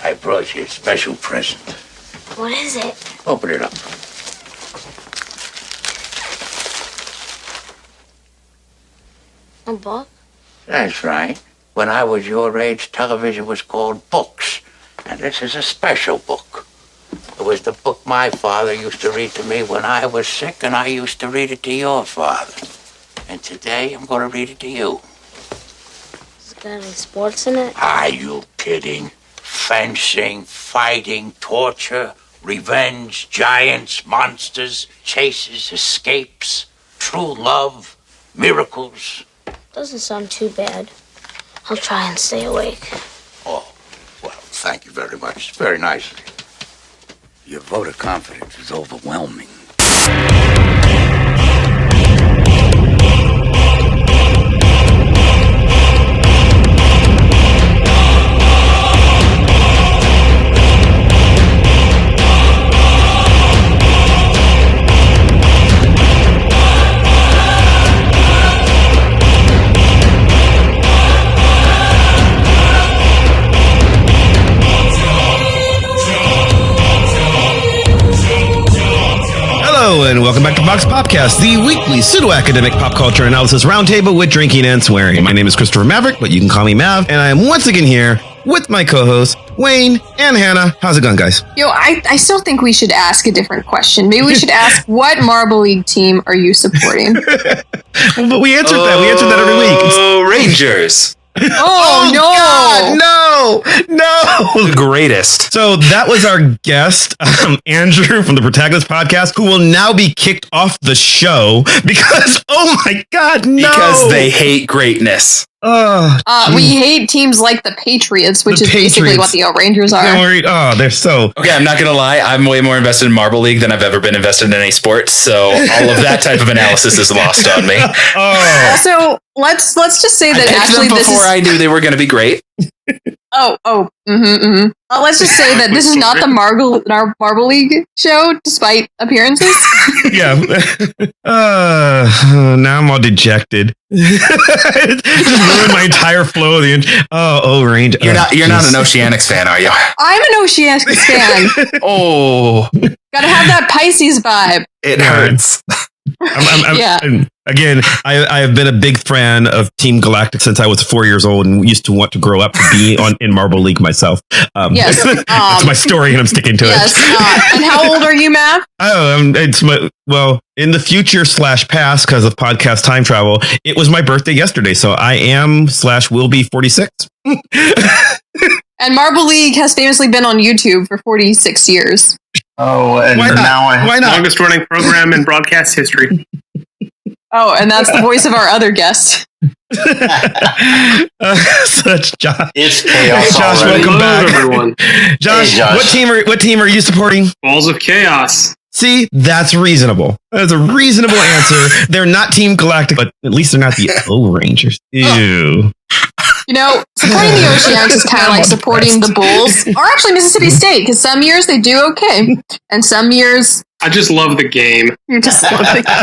I brought you a special present. What is it? Open it up. A book? That's right. When I was your age, television was called books. And this is a special book. It was the book my father used to read to me when I was sick, and I used to read it to your father. And today, I'm going to read it to you. Has it got any sports in it? Are you kidding? Fencing, fighting, torture, revenge, giants, monsters, chases, escapes, true love, miracles. Doesn't sound too bad. I'll try and stay awake. Oh, well, thank you very much. It's very nice of you. Your vote of confidence is overwhelming. Hello, and welcome back to Vox Popcast, the weekly pseudo-academic pop culture analysis roundtable with drinking and swearing. My name is Christopher Maverick, but you can call me Mav, and I am once again here with my co-hosts, Wayne and Hannah. How's it going, guys? I still think we should ask a different question. Maybe we should ask, what Marble League team are you supporting? But we answered that. We answered that every week. Oh, Rangers. Oh, no! God, no! The greatest. So that was our guest, Andrew from the Protagonist Podcast, who will now be kicked off the show because, oh my God, no! Because they hate greatness. We hate teams like the Patriots, which is basically what the Rangers are. They're so... Okay, I'm not going to lie. I'm way more invested in Marble League than I've ever been invested in any sport, so all of that type of analysis is lost on me. Also, let's just say that actually this before I knew they were going to be great. Let's just say that this is not the Marble League show, despite appearances. Yeah. Now I'm all dejected. Just ruined my entire flow of the Range. You're not an Oceanics fan, are you? I'm an Oceanics fan. Oh. Gotta have that Pisces vibe. It hurts. Again, I have been a big fan of Team Galactic since I was 4 years old and used to want to grow up to be in Marble League myself. Yes, that's my story, and I'm sticking to it. And how old are you, Matt? In the future / past, because of podcast time travel, it was my birthday yesterday, so I am / will be 46. And Marble League has famously been on YouTube for 46 years. Oh, and Why not? Longest running program in broadcast history. Oh, and that's the voice of our other guest. Josh. It's chaos. Josh, already. welcome back, everyone. Josh, hey, Josh, what team are you supporting? Balls of Chaos. See, that's reasonable. That's a reasonable answer. They're not Team Galactic, but at least they're not the O-Rangers. Ew. You know, supporting the Oceanics is kind of like supporting the Bulls, or actually Mississippi State, because some years they do okay, and some years... I just love the game. You just love the game.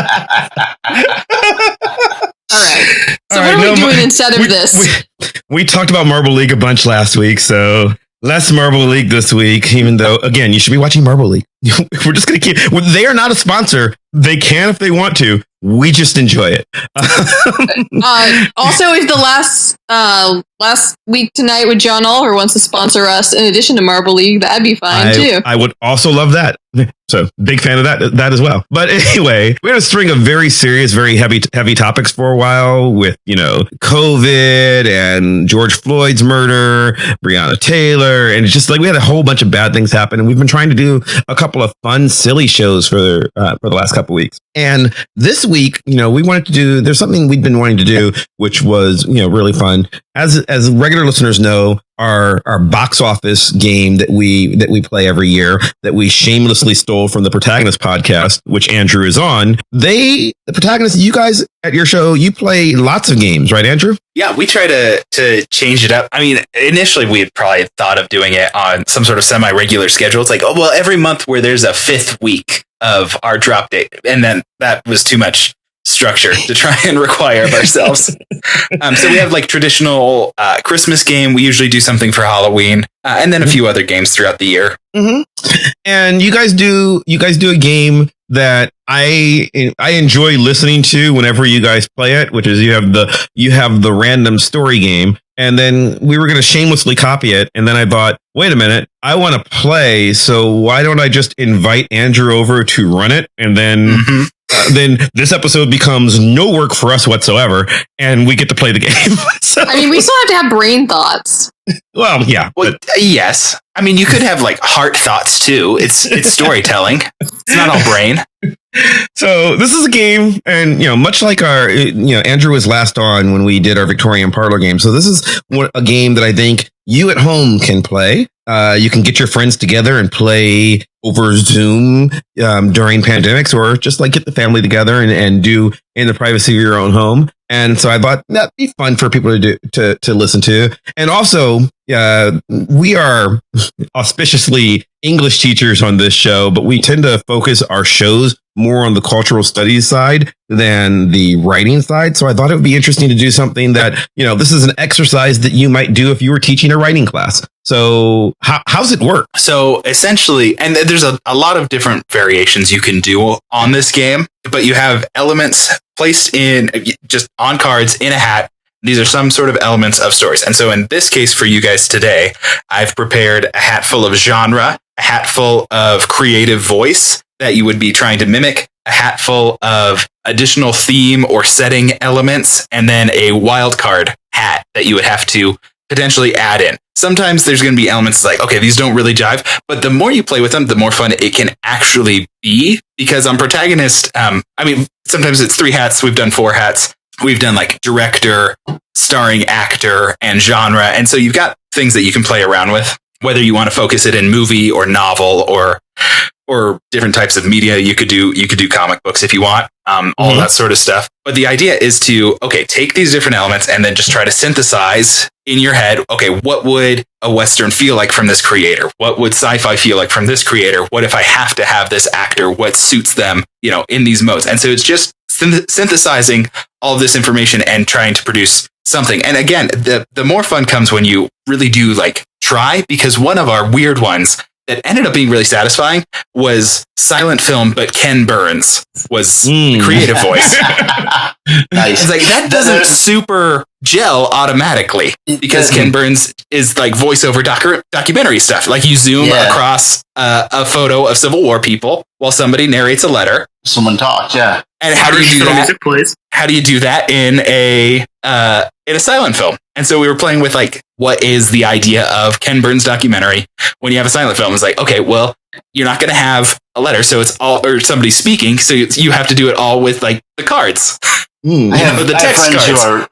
All right. So what are we doing instead of this? We talked about Marble League a bunch last week, so less Marble League this week, even though, again, you should be watching Marble League. We're just going to keep... They are not a sponsor. They can if they want to. We just enjoy it. Also, if the last week tonight with John Oliver wants to sponsor us in addition to Marble League, that'd be fine too. I would also love that. So big fan of that as well. But anyway, we had a string of very serious, very heavy topics for a while with, COVID and George Floyd's murder, Breonna Taylor, and it's just like we had a whole bunch of bad things happen. And we've been trying to do a couple of fun, silly shows for the last couple of weeks. And this week, we wanted to do, there's something we've been wanting to do, which was, really fun. As regular listeners know, our box office game that we play every year that we shamelessly stole from the Protagonist Podcast, which Andrew is on. The Protagonist, you guys at your show, you play lots of games, right, Andrew? Yeah, we try to change it up. I mean, initially we had probably thought of doing it on some sort of semi-regular schedule. It's like, every month where there's a fifth week of our drop date, and then that was too much structure to try and require of ourselves. So we have like traditional Christmas game. We usually do something for Halloween, and then a few other games throughout the year. Mm-hmm. And you guys do a game that I enjoy listening to whenever you guys play it, which is you have the random story game. And then we were going to shamelessly copy it. And then I thought, wait a minute, I want to play. So why don't I just invite Andrew over to run it? And then, then this episode becomes no work for us whatsoever. And we get to play the game. So, I mean, we still have to have brain thoughts. well, yeah. Well, yes. I mean, you could have like heart thoughts too. It's storytelling. It's not all brain. So this is a game, and much like our, Andrew was last on when we did our Victorian parlor game. So this is a game that I think you at home can play. You can get your friends together and play over Zoom during pandemics, or just like get the family together and do in the privacy of your own home. And so I thought that'd be fun for people to listen to. And also, we are auspiciously English teachers on this show, but we tend to focus our shows more on the cultural studies side than the writing side. So I thought it would be interesting to do something that, this is an exercise that you might do if you were teaching a writing class. So how's it work? So essentially, and there's a lot of different variations you can do on this game, but you have elements placed in just on cards in a hat. These are some sort of elements of stories. And so in this case for you guys today, I've prepared a hat full of genre, a hat full of creative voice that you would be trying to mimic, a hat full of additional theme or setting elements, and then a wildcard hat that you would have to potentially add in. Sometimes there's going to be elements like, okay, these don't really jive, but the more you play with them, the more fun it can actually be. Because on protagonist, sometimes it's 3 hats. We've done 4 hats. We've done like director, starring actor, and genre. And so you've got things that you can play around with, whether you want to focus it in movie or novel or different types of media. You could do comic books if you want, all that sort of stuff. But the idea is to, take these different elements and then just try to synthesize in your head, what would a Western feel like from this creator? What would sci-fi feel like from this creator? What if I have to have this actor? What suits them, in these modes? And so it's just synthesizing all of this information and trying to produce something. And again, the more fun comes when you really do try, because one of our weird ones that ended up being really satisfying was silent film, but Ken Burns was the creative voice. Nice. It's that doesn't super gel automatically because Ken Burns is voiceover documentary stuff. You zoom across a photo of Civil War people while somebody narrates a letter. Someone talks, yeah. And how do you do that? Music plays. How do you do that in a silent film? And so we were playing with what is the idea of Ken Burns documentary when you have a silent film? It's you're not going to have a letter, so it's all or somebody speaking, so you have to do it all with the cards. I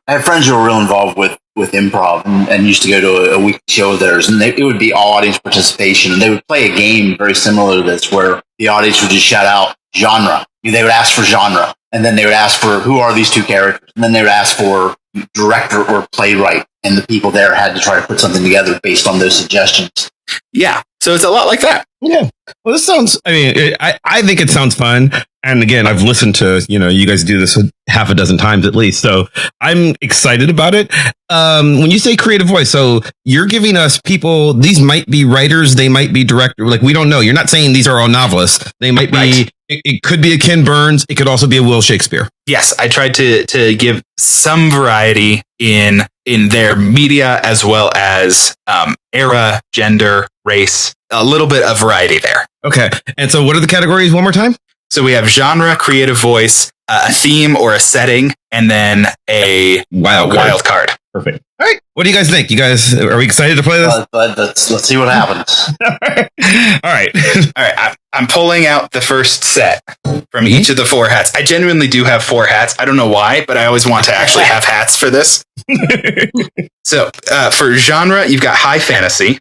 have friends who are real involved with improv and used to go to a weekly show of theirs, and it would be all audience participation, and they would play a game very similar to this where the audience would just shout out genre. They would ask for genre, and then they would ask for who are these 2 characters, and then they would ask for director or playwright, and the people there had to try to put something together based on those suggestions. Yeah, so it's a lot like that. Yeah. Well, this sounds, I think it sounds fun. And again, I've listened to, you guys do this half a dozen times at least. So I'm excited about it. When you say creative voice, so you're giving us people, these might be writers, they might be directors. We don't know. You're not saying these are all novelists. They might be, right. It could be a Ken Burns. It could also be a Will Shakespeare. Yes. I tried to give some variety in their media as well as era, gender, race, a little bit of variety there. Okay. And so what are the categories one more time? So we have genre, creative voice, a theme or a setting, and then a wild card. Perfect. All right. What do you guys think? Are we excited to play this? Let's see what happens. All right. I'm pulling out the first set from each of the 4 hats. I genuinely do have 4 hats. I don't know why, but I always want to actually have hats for this. So for genre, you've got high fantasy.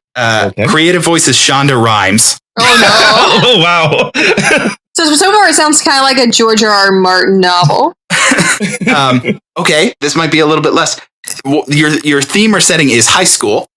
Creative voice is Shonda Rhimes. Oh, no. Oh, wow. So far, it sounds kind of like a George R.R. Martin novel. Okay, this might be a little bit less. Your theme or setting is high school.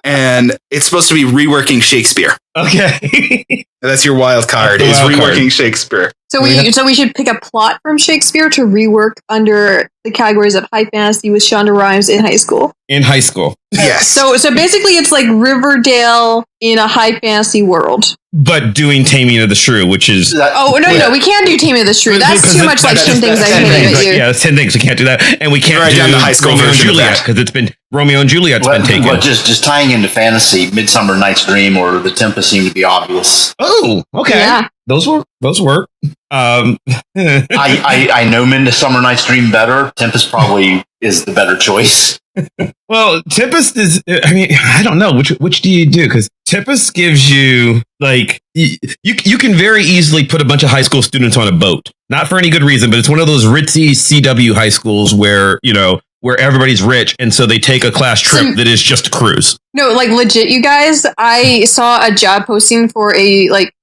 And it's supposed to be reworking Shakespeare. Okay. That's your wild card, is reworking Shakespeare. So we should pick a plot from Shakespeare to rework under the categories of high fantasy with Shonda Rhimes in high school. In high school. Yes. So basically it's like Riverdale in a high fantasy world. But doing Taming of the Shrew, which is... Oh, no, we can't do Taming of the Shrew. That's too much like 10 things I hate about you. Yeah, that's 10 things. We can't do that. And we can't do the high school Romeo and version of Juliet, that. because it's been... Romeo and Juliet's been taken. But just tying into fantasy, Midsummer Night's Dream or The Tempest seem to be obvious. Oh, okay. Yeah. Those work. I know Midsummer Night's Dream better. Tempest probably is the better choice. Well, Tempest is, I mean, I don't know. Which do you do? Because Tempest gives you, like, you can very easily put a bunch of high school students on a boat. Not for any good reason, but it's one of those ritzy CW high schools where, where everybody's rich, and so they take a class trip that is just a cruise. No, like legit, you guys. I saw a job posting for a like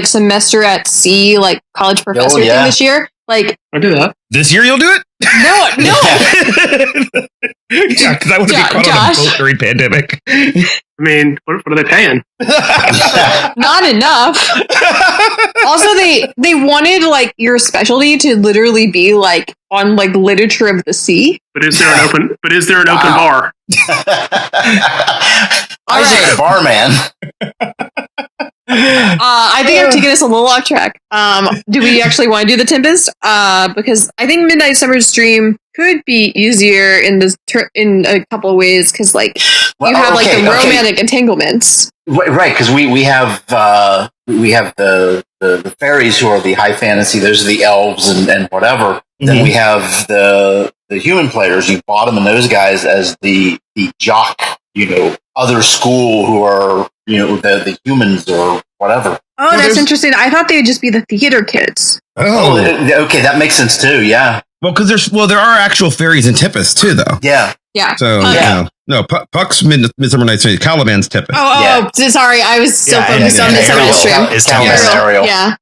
semester at sea, like college professor thing this year. Like, I do that. This year you'll do it? No. Yeah, because I would be caught on a boat during pandemic. I mean, what are they paying? Not enough. Also, they wanted like your specialty to literally be like on like literature of the sea. But is there an open bar? I was a barman. I think I've taken us a little off track. Do we actually want to do the Tempest? Because I think Midnight Summer's Dream could be easier in a couple of ways, because like you have like the romantic entanglements. Right, because we have the fairies who are the high fantasy. Those are the elves and whatever. Mm-hmm. Then we have the human players. You bottom in those guys as the jock, other school who are the humans or whatever. Oh, that's interesting. I thought they would just be the theater kids. Oh, okay, that makes sense too. Yeah. Well, because there are actual fairies in Tempest too, though. Yeah. Yeah. So Puck's Midsummer Night's Dream. Caliban's Tempest. Sorry, I was so focused on Midsummer Night's Dream. It's Ariel. Yeah.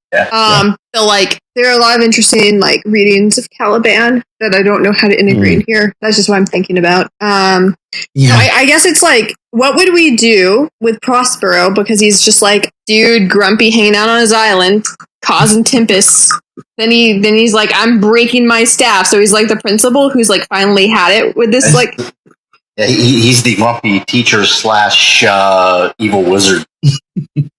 So like there are a lot of interesting like readings of Caliban that I don't know how to integrate here. That's just what I'm thinking about. I guess it's like, what would we do with Prospero, because he's just like dude grumpy hanging out on his island causing tempests. Then he's like, I'm breaking my staff. So he's like the principal who's like finally had it with this like. Yeah, he's the grumpy teacher / evil wizard.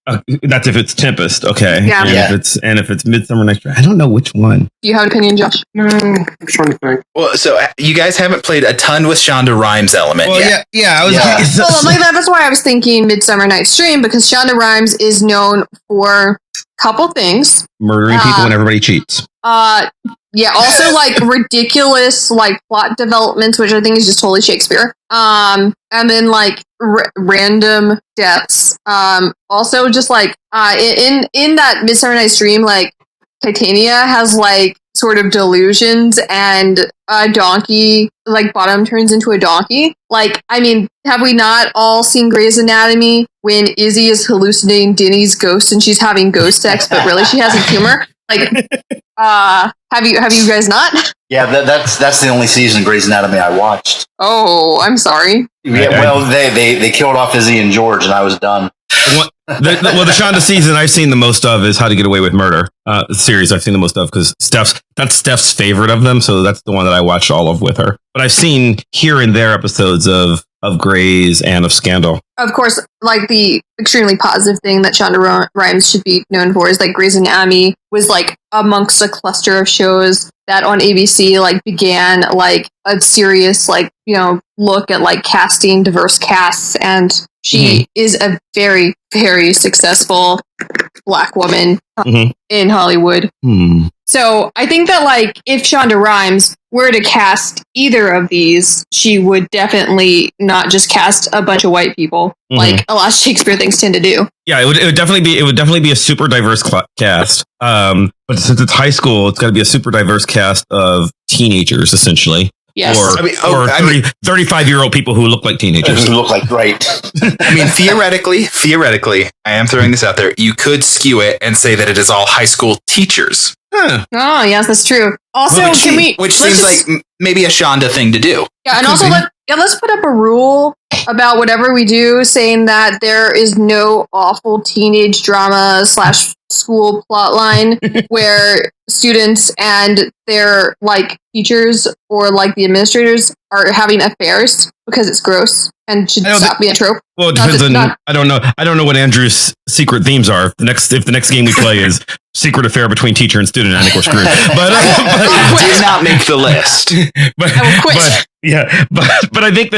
That's if it's Tempest, okay. Yeah. And if it's Midsummer Night's Dream, I don't know which one. Do you have an opinion, Josh? No, I'm trying to think. Well, so you guys haven't played a ton with Shonda Rhimes element yet. That's why I was thinking Midsummer Night's Dream, because Shonda Rhimes is known for a couple things. Murdering people and everybody cheats. Also like ridiculous like plot developments, which I think is just totally Shakespeare. And then like random deaths. Also just like in that Midsummer Night's Dream, like Titania has like sort of delusions, and a donkey like bottom turns into a donkey. Like, I mean, have we not all seen Grey's Anatomy when Izzy is hallucinating Denny's ghost and she's having ghost sex, but really she has a tumor? Like, have you guys not? Yeah, that's the only season of Grey's Anatomy I watched. Oh, I'm sorry. Yeah, well, they killed off Izzy and George, and I was done. The Shonda season I've seen the most of is How to Get Away with Murder. The series I've seen the most of, because that's Steph's favorite of them, so that's the one that I watched all of with her. But I've seen here and there episodes of Grey's and of Scandal. Of course, like the extremely positive thing that Shonda Rhimes should be known for is like Grey's Anatomy was like amongst a cluster of shows that on ABC like began like a serious like look at like casting diverse casts, and she is a very, very successful Black woman in Hollywood. So I think that like if Shonda Rhimes were to cast either of these, she would definitely not just cast a bunch of white people like a lot of Shakespeare things tend to do. Yeah, it would definitely be a super diverse cast. But since it's high school, it's got to be a super diverse cast of teenagers, essentially. Yes. Or 35-year-old people who look like teenagers. Who look like great. I mean, theoretically, I am throwing this out there. You could skew it and say that it is all high school teachers. Huh. Oh, yes, that's true. Also, which seems like maybe a Shonda thing to do. Yeah, and also let's put up a rule about whatever we do, saying that there is no awful teenage drama / school plot line where students and their like teachers or like the administrators are having affairs because it's gross and should stop being a trope. Well, it depends on. I don't know what Andrew's secret themes are. If the next game we play is secret affair between teacher and student, I think we're screwed. But did not make the list. But I think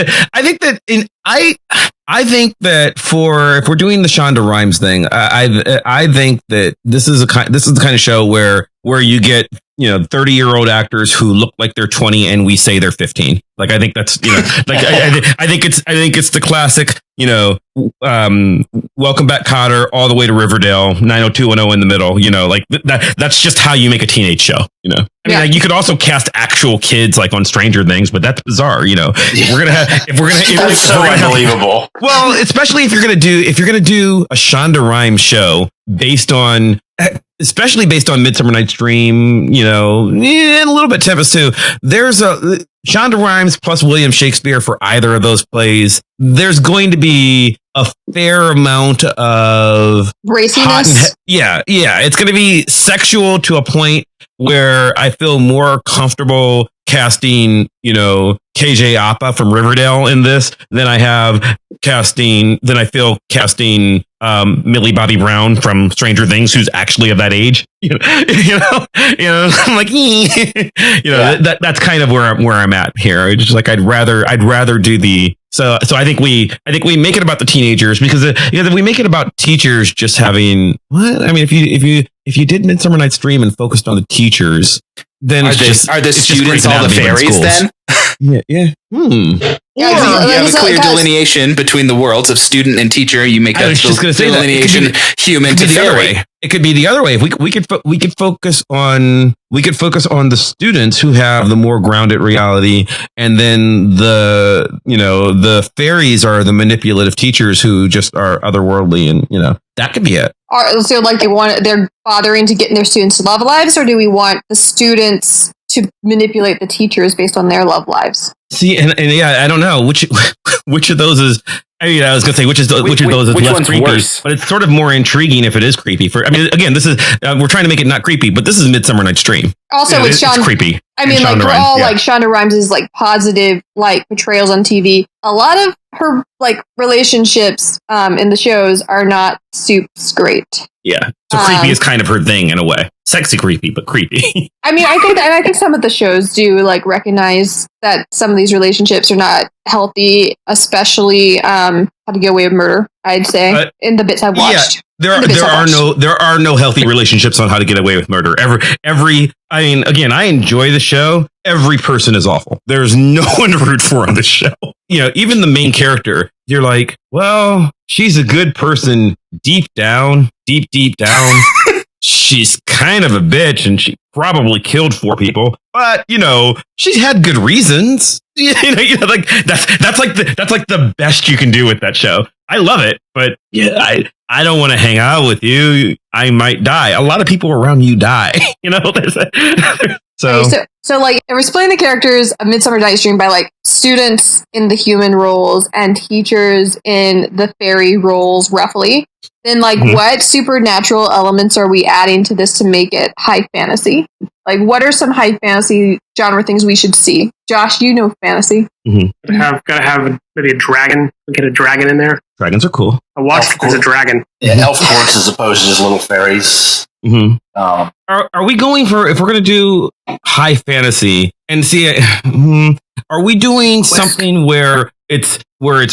that if we're doing the Shonda Rhimes thing, I think that this is the kind of show where you get 30-year-old actors who look like they're 20 and we say they're 15. Like I think that's I think it's the classic Welcome Back Kotter all the way to Riverdale, 90210 in the middle. That's just how you make a teenage show. Like, you could also cast actual kids like on Stranger Things, but that's bizarre. That's so unbelievable. Well, especially if you're gonna do a Shonda Rhimes show especially based on Midsummer Night's Dream, and a little bit Tempest too. There's a Shonda Rhimes plus William Shakespeare for either of those plays. There's going to be a fair amount of raciness. Yeah. It's going to be sexual to a point where I feel more comfortable casting, KJ Apa from Riverdale in this than I feel casting Millie Bobby Brown from Stranger Things, who's actually of that age. I'm like, that's kind of where I'm at here. It's just like I'd rather do the. So I think we make it about the teenagers because if we make it about teachers just having what I mean, if you did Midsummer Night's Dream and focused on the teachers, then are the students all the fairies then? Yeah. You have a clear delineation between the worlds of student and teacher. You make that delineation human to fairy. It could be the other way. If we could focus on the students who have the more grounded reality, and then the fairies are the manipulative teachers who just are otherworldly, and that could be it. So like they're bothering to get in their students' love lives, or do we want the students to manipulate the teachers based on their love lives? See, and yeah, I don't know which of those is. I mean, I was gonna say which of those is less creepy, worse? But it's sort of more intriguing if it is creepy. Again, this is we're trying to make it not creepy, but this is Midsummer Night's Dream. Also, with Shonda, it's creepy. I mean, like like Shonda Rhimes' like positive like portrayals on TV. A lot of her like relationships in the shows are not super great. Yeah, so creepy is kind of her thing in a way. Sexy creepy, but creepy. I mean, I think some of the shows do like recognize that some of these relationships are not healthy, especially How to Get Away with Murder. I'd say in the bits I've watched. Yeah, there are no healthy relationships on How to Get Away with Murder. I mean, again, I enjoy the show. Every person is awful. There's no one to root for on the show. Even the main character, you're like, well, she's a good person deep down. She's kind of a bitch and she probably killed 4 people, but she's had good reasons. Like that's like the best you can do with that show. I love it, but I don't want to hang out with you. I might die. A lot of people around you die. So like if we're splitting the characters of Midsummer Night's Dream by like students in the human roles and teachers in the fairy roles roughly, then like what supernatural elements are we adding to this to make it high fantasy? Like what are some high fantasy genre things we should see? Josh, fantasy. Gotta have maybe a dragon. Get a dragon in there. Dragons are cool. I watched there's a dragon. Yeah, elf courts as opposed to just little fairies. Mm-hmm. Are we going for, if we're going to do high fantasy and see, are we doing something where it's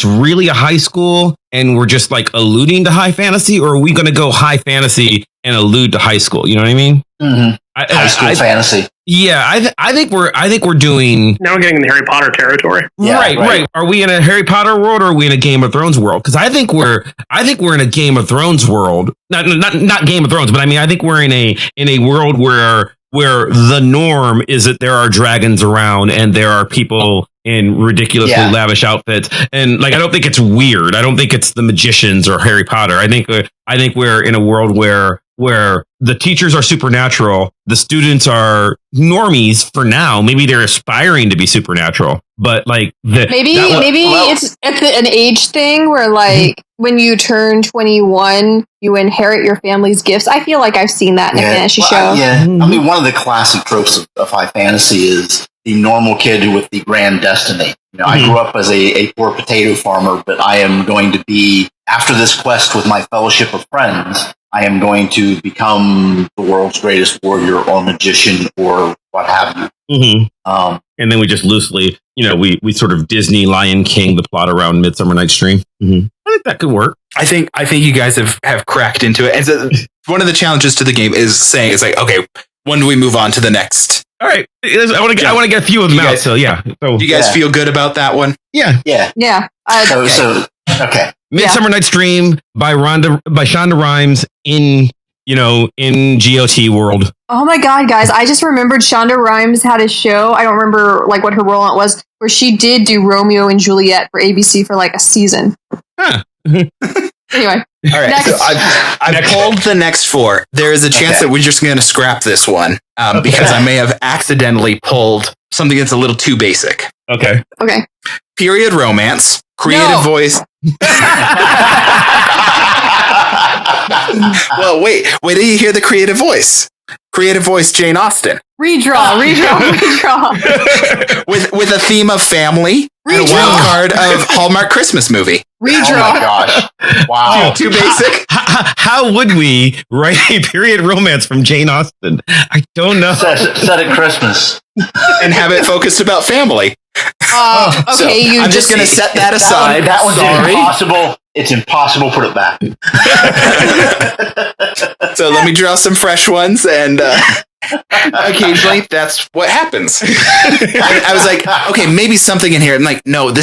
really a high school and we're just like alluding to high fantasy, or are we going to go high fantasy and allude to high school? You know what I mean? Mm-hmm. High school fantasy. Yeah, I think we're doing. Now we're getting in the Harry Potter territory. Yeah, right. Are we in a Harry Potter world, or are we in a Game of Thrones world? Because I think we're in a Game of Thrones world. Not Game of Thrones, but I mean I think we're in a world where the norm is that there are dragons around and there are people in ridiculously lavish outfits, and like I don't think it's weird. I don't think it's the magicians or Harry Potter. I think we're in a world where where the teachers are supernatural, the students are normies for now. Maybe they're aspiring to be supernatural, but like maybe it's an age thing where like when you turn 21, you inherit your family's gifts. I feel like I've seen that in a fantasy show. I mean, one of the classic tropes of high fantasy is the normal kid with the grand destiny. You know, I grew up as a poor potato farmer, but I am going to be, after this quest with my fellowship of friends, I am going to become the world's greatest warrior or magician or what have you. And then we just loosely, we sort of Disney Lion King the plot around Midsummer Night's Dream. I think that could work. I think you guys have cracked into it. And so one of the challenges to the game is saying, it's like, okay, when do we move on to the next? All right, I want to get a few of them out. So yeah, so do you guys feel good about that one? Yeah. Okay. Midsummer Night's Dream by Shonda Rhimes in GOT world. Oh my god, guys! I just remembered Shonda Rhimes had a show. I don't remember like what her role in it was, where she did do Romeo and Juliet for ABC for like a season. Anyway. All right, next. So I've pulled the next four. There is a chance that we're just going to scrap this one because I may have accidentally pulled something that's a little too basic. Okay. Period romance, creative voice. Well, wait till you hear the creative voice. Creative voice, Jane Austen. Redraw. with a theme of family. And a wild card of Hallmark Christmas movie. Redraw. Oh my gosh. Wow. Too basic? How would we write a period romance from Jane Austen? I don't know. Set at Christmas. And have it focused about family. Okay, so I'm just going to set that aside. That one's impossible. It's impossible. Put it back. So let me draw some fresh ones, and occasionally that's what happens. I was like, okay, maybe something in here. I'm like, no,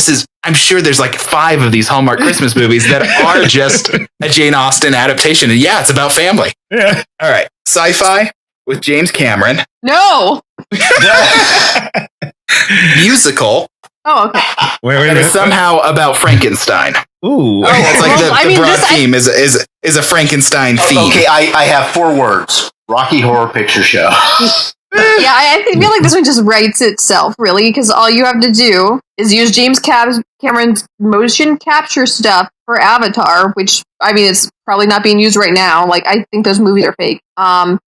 I'm sure there's like 5 of these Hallmark Christmas movies that are just a Jane Austen adaptation. And yeah, it's about family. Yeah. All right. Sci-fi with James Cameron. No. Musical. Oh, okay. That is somehow about Frankenstein. Ooh. That's like the broad theme is a Frankenstein theme. Okay, I have 4 words. Rocky Horror Picture Show. Yeah, I feel like this one just writes itself, really, because all you have to do is use James Cameron's motion capture stuff for Avatar, which, I mean, it's probably not being used right now. Like, I think those movies are fake. And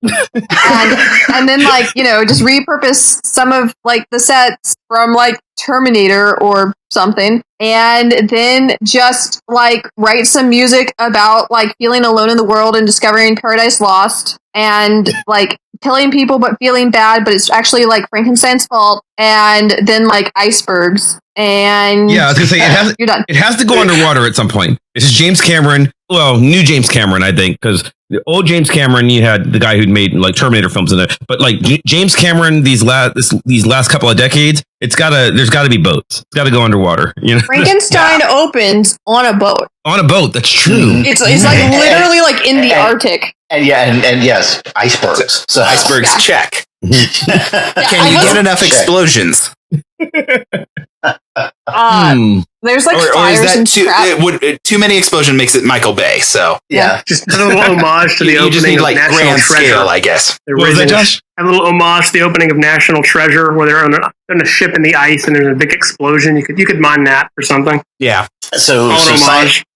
then, like, just repurpose some of, like, the sets from, like, Terminator or something, and then just, like, write some music about, like, feeling alone in the world and discovering Paradise Lost, and, like, killing people but feeling bad, but it's actually, like, Frankenstein's fault, and then, like, icebergs. And yeah, I was gonna say you're done. It has to go underwater at some point. This is James Cameron. Well, new James Cameron, I think, because the old James Cameron, you had the guy who'd made like Terminator films in it. But like James Cameron, these last couple of decades, there's got to be boats. It's got to go underwater. Frankenstein opens on a boat. On a boat. That's true. It's like literally like in the Arctic. And yes, icebergs. So icebergs, check. Can you get enough explosions? There's like fires and too many explosion makes it Michael Bay. So yeah, just a little homage to the opening just need, of like, National grand Treasure. Scale, I guess. What was that, Josh? A little homage to the opening of National Treasure, where they're on a ship in the ice and there's a big explosion. You could mine that or something. Yeah. So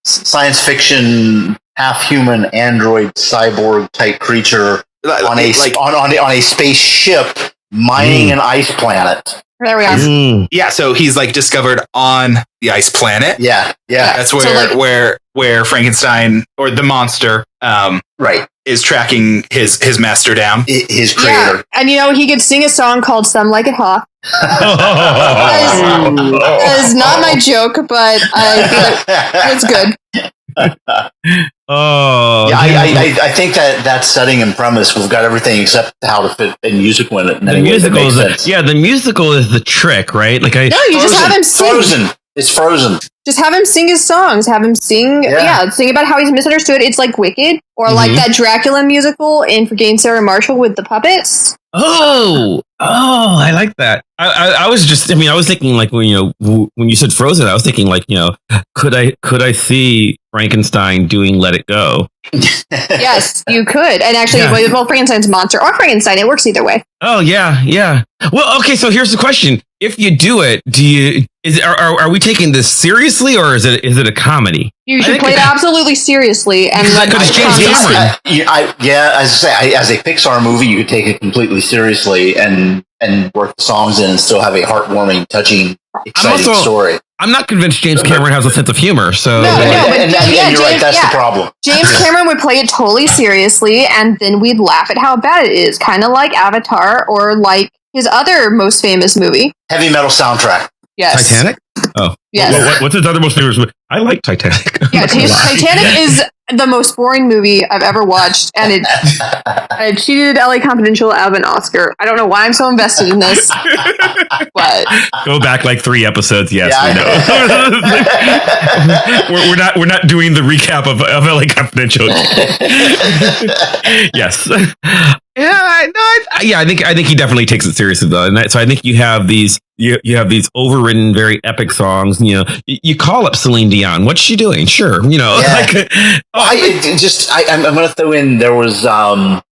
science fiction, half human android cyborg type creature on a spaceship mining an ice planet. There we are. Yeah, so he's like discovered on the ice planet. Yeah. That's where Frankenstein or the monster is tracking his master down. His creator. Yeah. And he could sing a song called Some Like It Hot. That is not my joke, but I feel like it's good. I think that setting and premise, we've got everything except how to fit a musical in it. The musical is the trick, right? Like you just have him sing. Frozen. It's Frozen. Just have him sing his songs. Have him sing, sing about how he's misunderstood. It's like Wicked, or like that Dracula musical in Forgetting Sarah Marshall with the puppets. I like that. I was just, I was thinking like when when you said Frozen, I was thinking like could I see Frankenstein doing Let It Go? Yes, you could. And actually, Yeah. well, Frankenstein's a monster or Frankenstein, it works either way. Oh yeah. Well, okay. So here's the question: if you do it, are we taking this seriously, or is it a comedy? You should play it absolutely seriously and let Because James Cameron. As I say, as a Pixar movie, you could take it completely seriously and work the songs in and still have a heartwarming, touching, exciting story. I'm not convinced James Cameron has a sense of humor. So No, but and you're right. That's the problem. James Cameron would play it totally seriously, and then we'd laugh at how bad it is, kind of like Avatar or like his other most famous movie, Heavy metal soundtrack. Yes, Titanic. Oh, yes. What's his other most famous movie? I like Titanic. Yeah, Titanic is the most boring movie I've ever watched, and it cheated LA Confidential out of an Oscar. I don't know why I'm so invested in this, but Go back like 3 episodes. Yes, Yeah, we know. we're not doing the recap of LA Confidential. Yes. I think he definitely takes it seriously though, and so I think you have these overridden, very epic songs. You call up Celine Dion. What's she doing? Sure, Yeah. I'm going to throw in. There was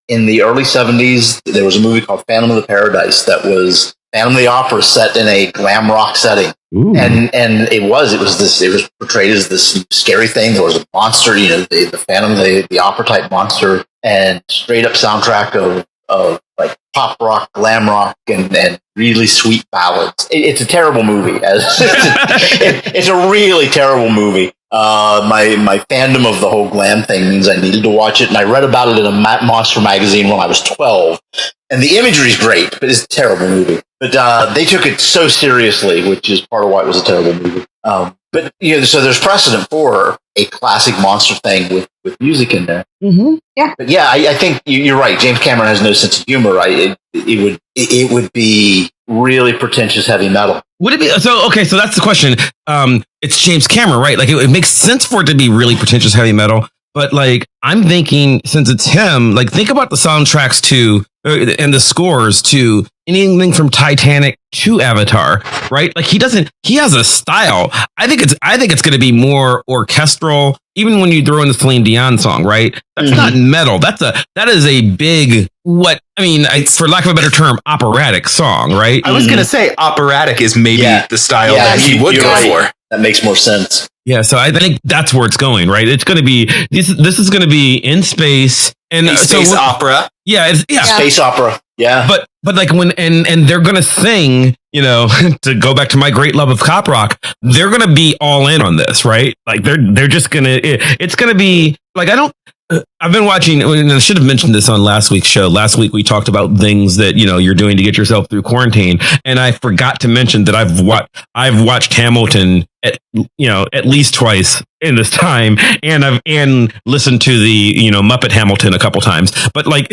in the early '70s, there was a movie called Phantom of the Paradise that was Phantom of the Opera set in a glam rock setting. Ooh. And it was portrayed as this scary thing. There was a monster, the Phantom, the opera type monster, and straight up soundtrack of like pop rock, glam rock, and really sweet ballads. It's a terrible movie. It's a really terrible movie. My fandom of the whole glam thing means I needed to watch it, and I read about it in a Monster magazine when I was 12. And the imagery is great, but it's a terrible movie. But they took it so seriously, which is part of why it was a terrible movie. So there's precedent for a classic monster thing with music in there. Mm-hmm. Yeah. But yeah, I think you're right. James Cameron has no sense of humor. It would be really pretentious heavy metal. Would it be so? Okay, so that's the question. It's James Cameron, right? Like it makes sense for it to be really pretentious heavy metal. But like I'm thinking, since it's him, like think about the soundtracks to and the scores to anything from Titanic to Avatar, right? Like he has a style. I think it's going to be more orchestral. Even when you throw in the Celine Dion song, right? That's not metal. That is a big, for lack of a better term, operatic song, right? I was going to say operatic is maybe the style that he would go for. That makes more sense. Yeah, so I think that's where it's going, right? It's going to be this is going to be in space and space opera. Yeah, Space opera. Yeah, but like when and they're going to sing, to go back to my great love of cop rock, they're going to be all in on this, right? Like they're just going to it's going to be like I've been watching, and I should have mentioned this on last week's show. Last week we talked about things that you're doing to get yourself through quarantine, and I forgot to mention that I've watched Hamilton at least twice in this time, and listened to the Muppet Hamilton a couple times, but like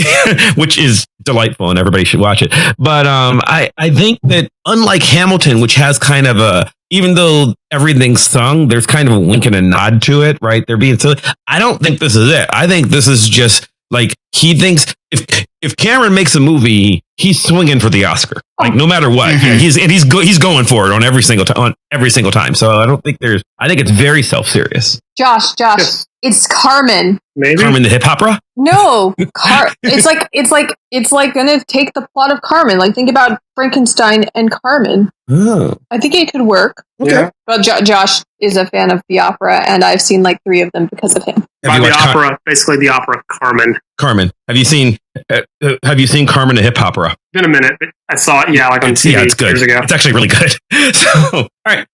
which is delightful and everybody should watch it. But I think that unlike Hamilton, which has kind of even though everything's sung, there's kind of a wink and a nod to it, right? They're being silly. I don't think this is it. I think this is just like he thinks if Cameron makes a movie, he's swinging for the Oscar, like no matter what. Mm-hmm. He's going for it on every single time. So I don't think I think it's very self-serious. Josh, it's Carmen. Maybe. Carmen the hip opera? No, it's like gonna take the plot of Carmen. Like think about Frankenstein and Carmen. Oh. I think it could work. Okay. Yeah. Well, Josh is a fan of the opera, and I've seen like 3 of them because of him. By the opera, basically the opera Carmen. Carmen. Have you seen Carmen the hip opera? Been a minute, but I saw it, like on TV it's good. years ago. It's actually really good. So, all right.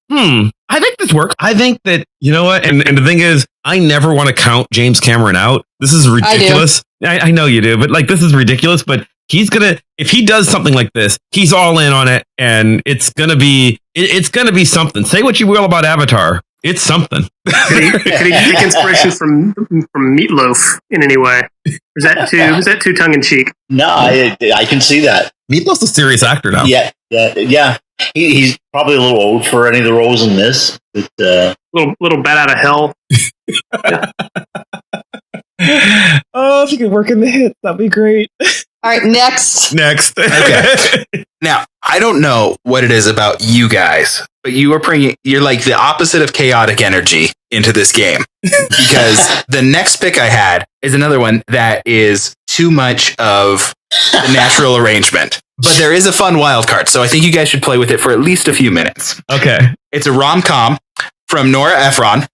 I think this works. I think that, you know what? And the thing is, I never want to count James Cameron out. This is ridiculous. I know you do, but like, this is ridiculous, but if he does something like this, he's all in on it, and it's gonna be something. Say what you will about Avatar. It's something. Could he take inspiration from Meatloaf in any way? Is that too tongue in cheek? No, I can see that. Meatloaf's a serious actor now. Yeah. He's probably a little old for any of the roles in this, but little bat out of hell. Oh, if you could work in the hits, that'd be great. All right, next. Okay. Now, I don't know what it is about you guys, but you're like the opposite of chaotic energy into this game. Because the next pick I had is another one that is too much of the natural arrangement. But there is a fun wild card, so I think you guys should play with it for at least a few minutes. Okay. It's a rom-com from Nora Ephron.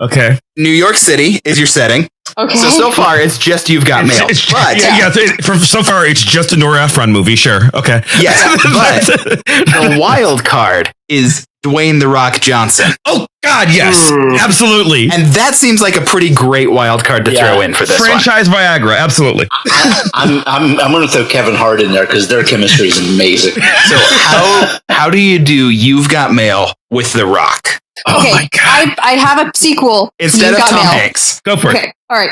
Okay. New York City is your setting. Okay. So far, it's just You've Got Mail. So far, it's just a Nora Ephron movie. Sure. Okay. Yes, but the wild card is Dwayne "The Rock" Johnson. Oh God, yes, absolutely. And that seems like a pretty great wild card to throw in for this franchise Viagra. Absolutely. I'm going to throw Kevin Hart in there because their chemistry is amazing. So how do you do You've Got Mail with The Rock? Okay, my God. I have a sequel. Instead of Tom Hanks. Go for it. Okay, all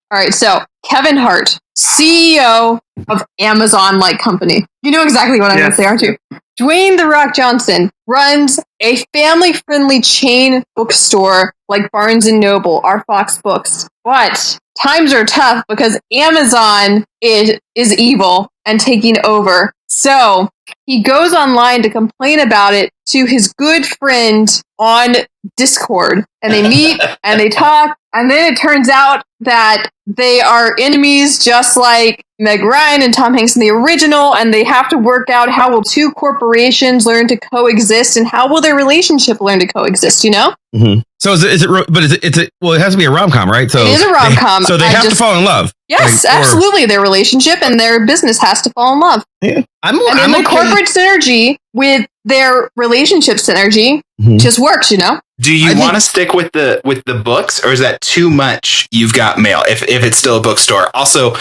right. So Kevin Hart, CEO of Amazon-like company. You know exactly what I'm going to say, aren't you? Dwayne "The Rock" Johnson runs a family-friendly chain bookstore like Barnes & Noble, or Fox Books. But times are tough because Amazon is evil and taking over. So he goes online to complain about it to his good friend on Discord. And they meet and they talk. And then it turns out that they are enemies just like Meg Ryan and Tom Hanks in the original. And they have to work out how will two corporations learn to coexist and how will their relationship learn to coexist, you know? Mm-hmm. So it has to be a rom-com, right? So it is a rom-com. So they have to fall in love. Yes, absolutely. Their relationship and their business has to fall in love. Yeah. And then the corporate synergy with their relationship synergy just works, you know? Do you want to stick with the books, or is that too much You've Got Mail if it's still a bookstore? Also,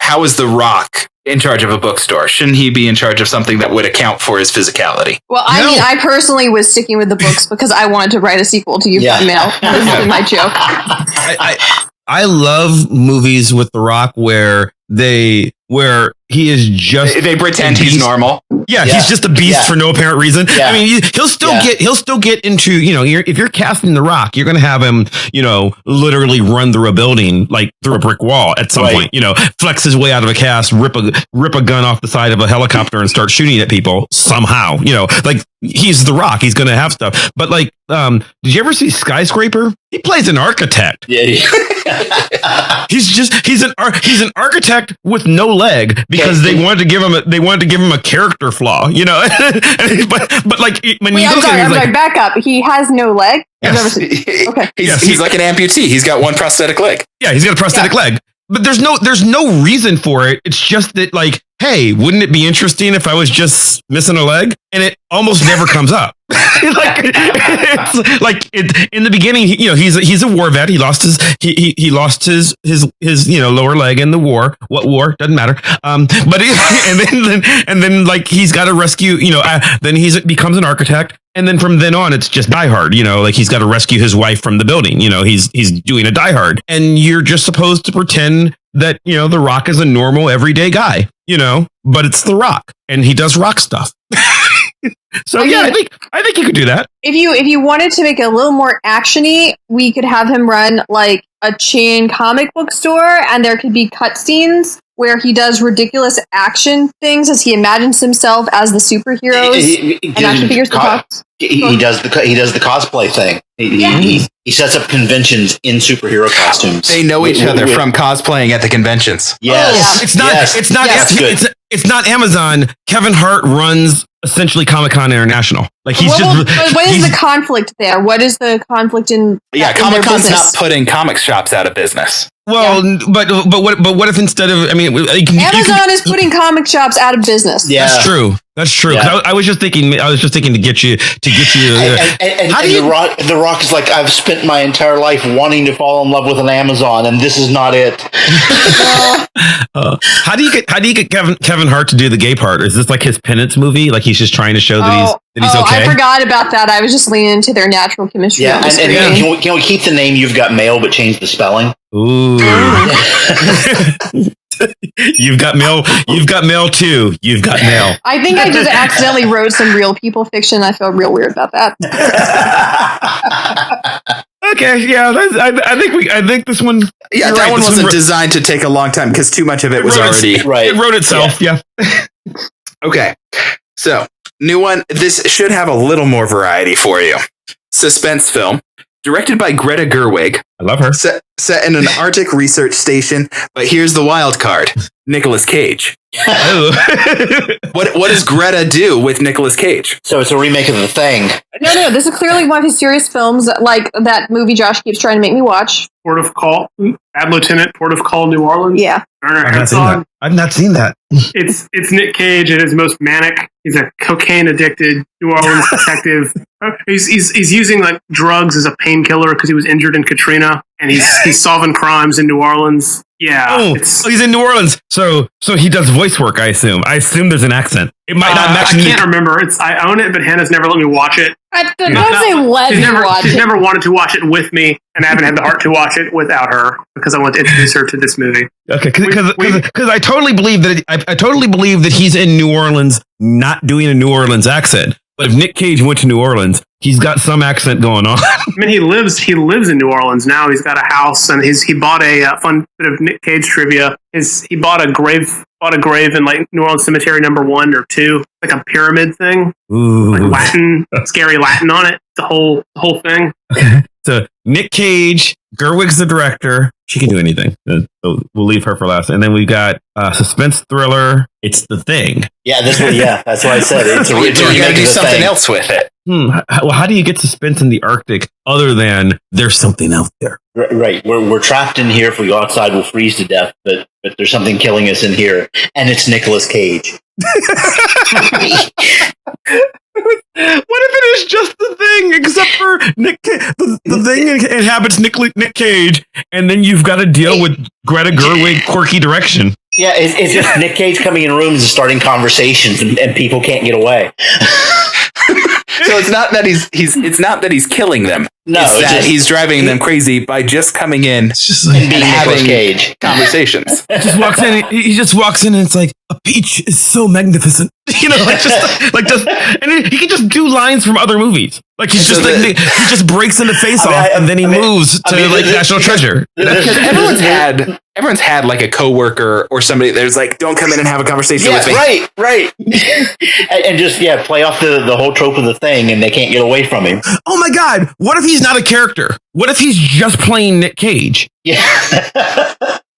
how is The Rock in charge of a bookstore? Shouldn't he be in charge of something that would account for his physicality? Well, I mean, I personally was sticking with the books because I wanted to write a sequel to You've Got Mail. This has been my joke. I love movies with The Rock where he is just they pretend he's normal. Yeah, he's just a beast for no apparent reason. Yeah. I mean, he'll still get into, if you're casting The Rock, you're going to have him, literally run through a building, like through a brick wall at some point, flex his way out of a cast, rip a gun off the side of a helicopter and start shooting at people somehow, like he's The Rock. He's going to have stuff. But like, did you ever see Skyscraper? He plays an architect. Yeah. he's an architect with no leg because they wanted to give him a character flaw, but like when you look at him, like, back up. He has no leg. Yes. Okay. He's like an amputee. He's got one prosthetic leg. Yeah, he's got a prosthetic leg. But there's no reason for it. It's just that, like, hey, wouldn't it be interesting if I was just missing a leg? And it almost never comes up. In the beginning, he's a war vet. He lost his lower leg in the war. What war? Doesn't matter. But and then like he's got to rescue. Then he becomes an architect. And then from then on, it's just Die Hard, like he's got to rescue his wife from the building. He's doing a Die Hard, and you're just supposed to pretend that, The Rock is a normal everyday guy, but it's The Rock and he does rock stuff. So I think you could do that. If you wanted to make it a little more actiony, we could have him run like a chain comic book store, and there could be cutscenes where he does ridiculous action things as he imagines himself as the superheroes and action figures. He does the cosplay thing. He sets up conventions in superhero costumes. They know each other from cosplaying at the conventions. Yes, it's not Amazon. Kevin Hart runs essentially Comic-Con International. Like what is the conflict there? What is the conflict in? Yeah, Comic-Con's not putting comic shops out of business. Well, but what if instead of Amazon is putting comic shops out of business? Yeah, that's true. Yeah. I was just thinking to get you. The Rock is like, I've spent my entire life wanting to fall in love with an Amazon, and this is not it. How do you get Kevin Hart to do the gay part? Is this like his penance movie? Like he's just trying to show that he's okay? I forgot about that. I was just leaning into their natural chemistry. Yeah, and can we keep the name You've Got Mail but change the spelling? Ooh. You've got mail. You've got mail too. You've got mail. I think I just accidentally wrote some real people fiction. I feel real weird about that. Okay, yeah, I think this one. Yeah, that one wasn't designed to take a long time because too much of it was already right. It wrote itself. Yeah. Okay, so new one. This should have a little more variety for you. Suspense film, directed by Greta Gerwig. I love her. Set in an Arctic research station, but here's the wild card: Nicolas Cage. What does Greta do with Nicolas Cage? So it's a remake of The Thing. No, this is clearly one of his serious films, like that movie Josh keeps trying to make me watch. Port of Call, Bad Lieutenant, Port of Call, New Orleans. Yeah. I've not seen that. It's Nick Cage at his most manic. He's a cocaine addicted New Orleans detective. He's using like drugs as a painkiller because he was injured in Katrina, and he's solving crimes in New Orleans. Yeah, he's in New Orleans, so he does voice work. I assume there's an accent. It might not match. I can't remember. I own it, but Hannah's never let me watch it. She's never wanted to watch it with me, and I haven't had the heart to watch it without her because I want to introduce her to this movie. Okay, because I totally believe that I totally believe that he's in New Orleans, not doing a New Orleans accent. But if Nick Cage went to New Orleans, he's got some accent going on. I mean, he lives in New Orleans now. He's got a house, and he bought a fun bit of Nick Cage trivia. He bought a grave in like New Orleans Cemetery number 1 or 2, like a pyramid thing, like Latin, scary Latin on it. The whole thing. Okay. So Nick Cage, Gerwig's the director. She can do anything. So we'll leave her for last. And then we got suspense thriller. It's The Thing. Yeah, that's what I said. It's a you gotta do something else with it. Well, how do you get suspense in the Arctic other than there's something out there? Right. We're trapped in here. If we go outside, we'll freeze to death. But there's something killing us in here, and it's Nicolas Cage. What if it is just The Thing, except for the Thing inhabits Nick Cage, and then you've got to deal with Greta Gerwig quirky direction. Yeah, it's just Nick Cage coming in rooms and starting conversations, and people can't get away. So it's not that he's killing them. No, it's that he's driving them crazy by just coming in and being having Cage conversations. He just walks in and it's like, a peach is so magnificent. You know, and he can just do lines from other movies. Like he just breaks into Face Off and then he moves to National Treasure. Because everyone's had like a coworker or somebody there's like, don't come in and have a conversation with me. Right. and just play off the whole trope of The Thing, and they can't get away from him. Oh my God! What if he's not a character? What if he's just playing Nick Cage? Yeah.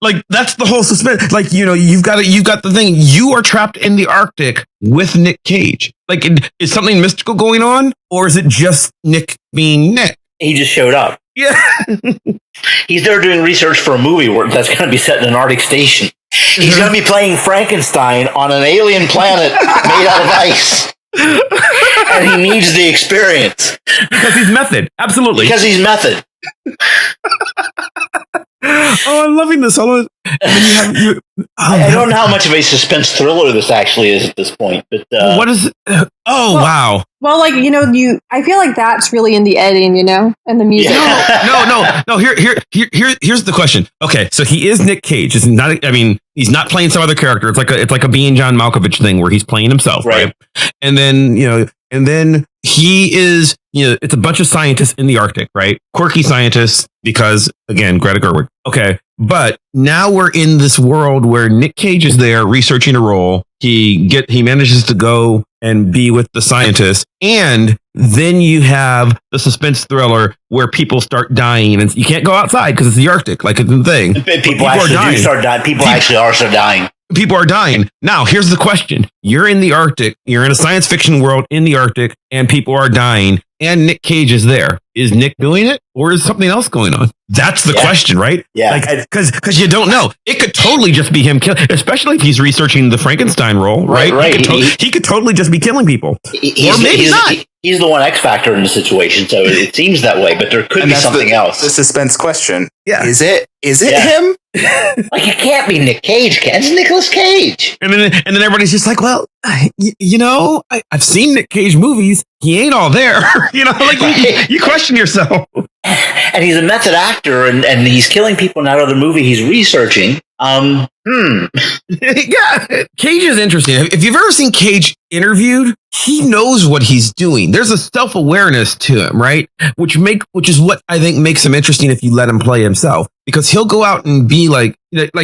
Like that's the whole suspense. Like, you know, you've got The Thing. You are trapped in the Arctic with Nick Cage. Like, is something mystical going on, or is it just Nick being Nick? He just showed up. Yeah. He's there doing research for a movie that's going to be set in an Arctic station. He's going to be playing Frankenstein on an alien planet made out of ice. And he needs the experience. Because he's method. Absolutely. Because he's method. Oh, I'm loving this. I don't know how much of a suspense thriller this actually is at this point, but what is it? Wow. Well, like, you know, I feel like that's really in the editing, you know, and the music. Yeah. No. Here's the question. Okay, so he is Nick Cage. It's not. I mean, he's not playing some other character. It's like a being John Malkovich thing where he's playing himself, right? And then he is. You know, it's a bunch of scientists in the Arctic, right? Quirky scientists, because again, Greta Gerwig. Okay, but now we're in this world where Nick Cage is there researching a role. He manages to go and be with the scientists, and then you have the suspense thriller where people start dying, and you can't go outside because it's the Arctic, like it's the thing. People actually are dying. People actually are dying. People are dying. Now, here's the question. You're in the Arctic. You're in a science fiction world in the Arctic, and people are dying, and Nick Cage is there. Is Nick doing it, or is something else going on? That's the question, right? Yeah. Like, because you don't know. It could totally just be him killing, especially if he's researching the Frankenstein role, right? Right. He could totally just be killing people. Or maybe not. He's the one X factor in the situation, so it seems that way, but there could be something else. The suspense question. Yeah. Is it him? Like, it can't be Nick Cage. It's Nicolas Cage. And then everybody's just like, well, you know, I've seen Nick Cage movies. He ain't all there. You know, like you question yourself. And he's a method actor, and he's killing people in that other movie he's researching. Yeah, Cage is interesting. If you've ever seen Cage interviewed, he knows what he's doing. There's a self-awareness to him, right? Which is what I think makes him interesting if you let him play himself. Because he'll go out and be like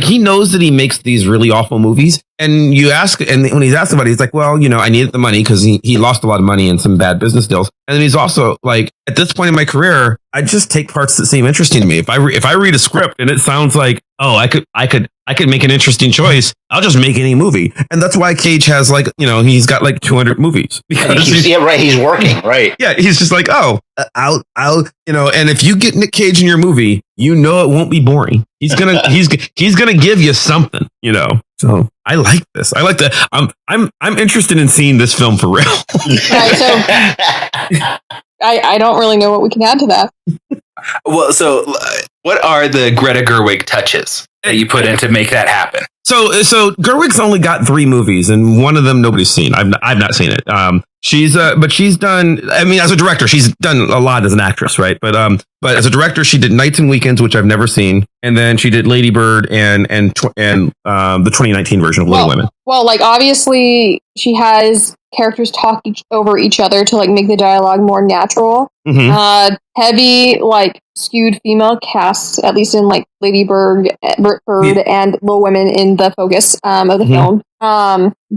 he knows that he makes these really awful movies. And you ask, and when he's asked about it, he's like, well, I needed the money because he lost a lot of money in some bad business deals. And then he's also like, at this point in my career, I just take parts that seem interesting to me. If I read a script and it sounds like, oh, I could make an interesting choice, I'll just make any movie. And that's why Cage has he's got like 200 movies. He's working, right? Yeah, he's just like, oh, I'll and if you get Nick Cage in your movie, it won't be boring. He's gonna give you something, So I like this. I like that. I'm interested in seeing this film for real. Right, so I don't really know what we can add to that. Well, so what are the Greta Gerwig touches that you put in to make that happen? So Gerwig's only got 3 movies, and one of them nobody's seen. I've not seen it. She's done. I mean, as a director, she's done a lot as an actress, right? But as a director, she did Nights and Weekends, which I've never seen, and then she did Lady Bird and the 2019 version of Little Women. Well, obviously she has characters talk over each other to make the dialogue more natural. Mm-hmm. Heavy skewed female cast, at least in Lady Bird and Little Women in the focus of the film.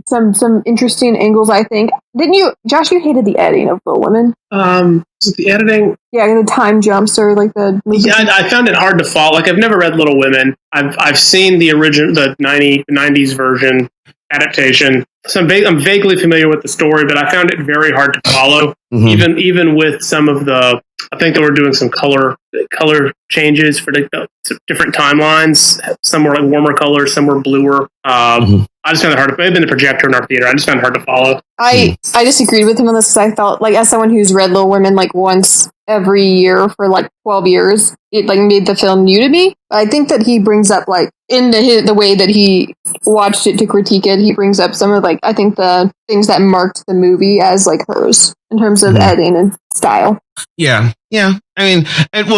Some interesting angles, I think. Didn't you, Josh? You hated the editing of Little Women. Was it the editing? Yeah, the time jumps or the. Yeah, I found it hard to follow. I've never read Little Women. I've seen the original, the 90s version adaptation. So I'm vaguely familiar with the story, but I found it very hard to follow. Mm-hmm. Even with some of the, I think they were doing some color changes for the different timelines. Some were warmer colors, some were bluer. I just found it hard to. It had been the projector in our theater. I just found it hard to follow. I disagreed with him on this because I felt as someone who's read Little Women once every year for 12 years, it made the film new to me. I think that he brings up in the way that he watched it to critique it, he brings up some of I think the things that marked the movie as hers in terms of editing and style. Yeah. I mean,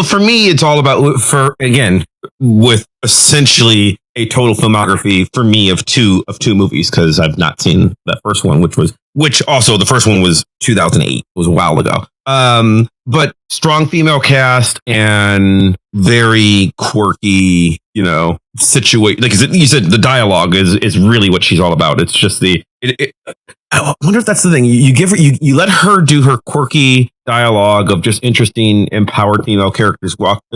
for me, it's all about with essentially a total filmography for me of two movies, because I've not seen that first one, which also the first one was 2008. It was a while ago. But strong female cast and very quirky, situation. You said, the dialogue is really what she's all about. It's just I wonder if that's the thing. You let her do her quirky dialogue of just interesting, empowered female characters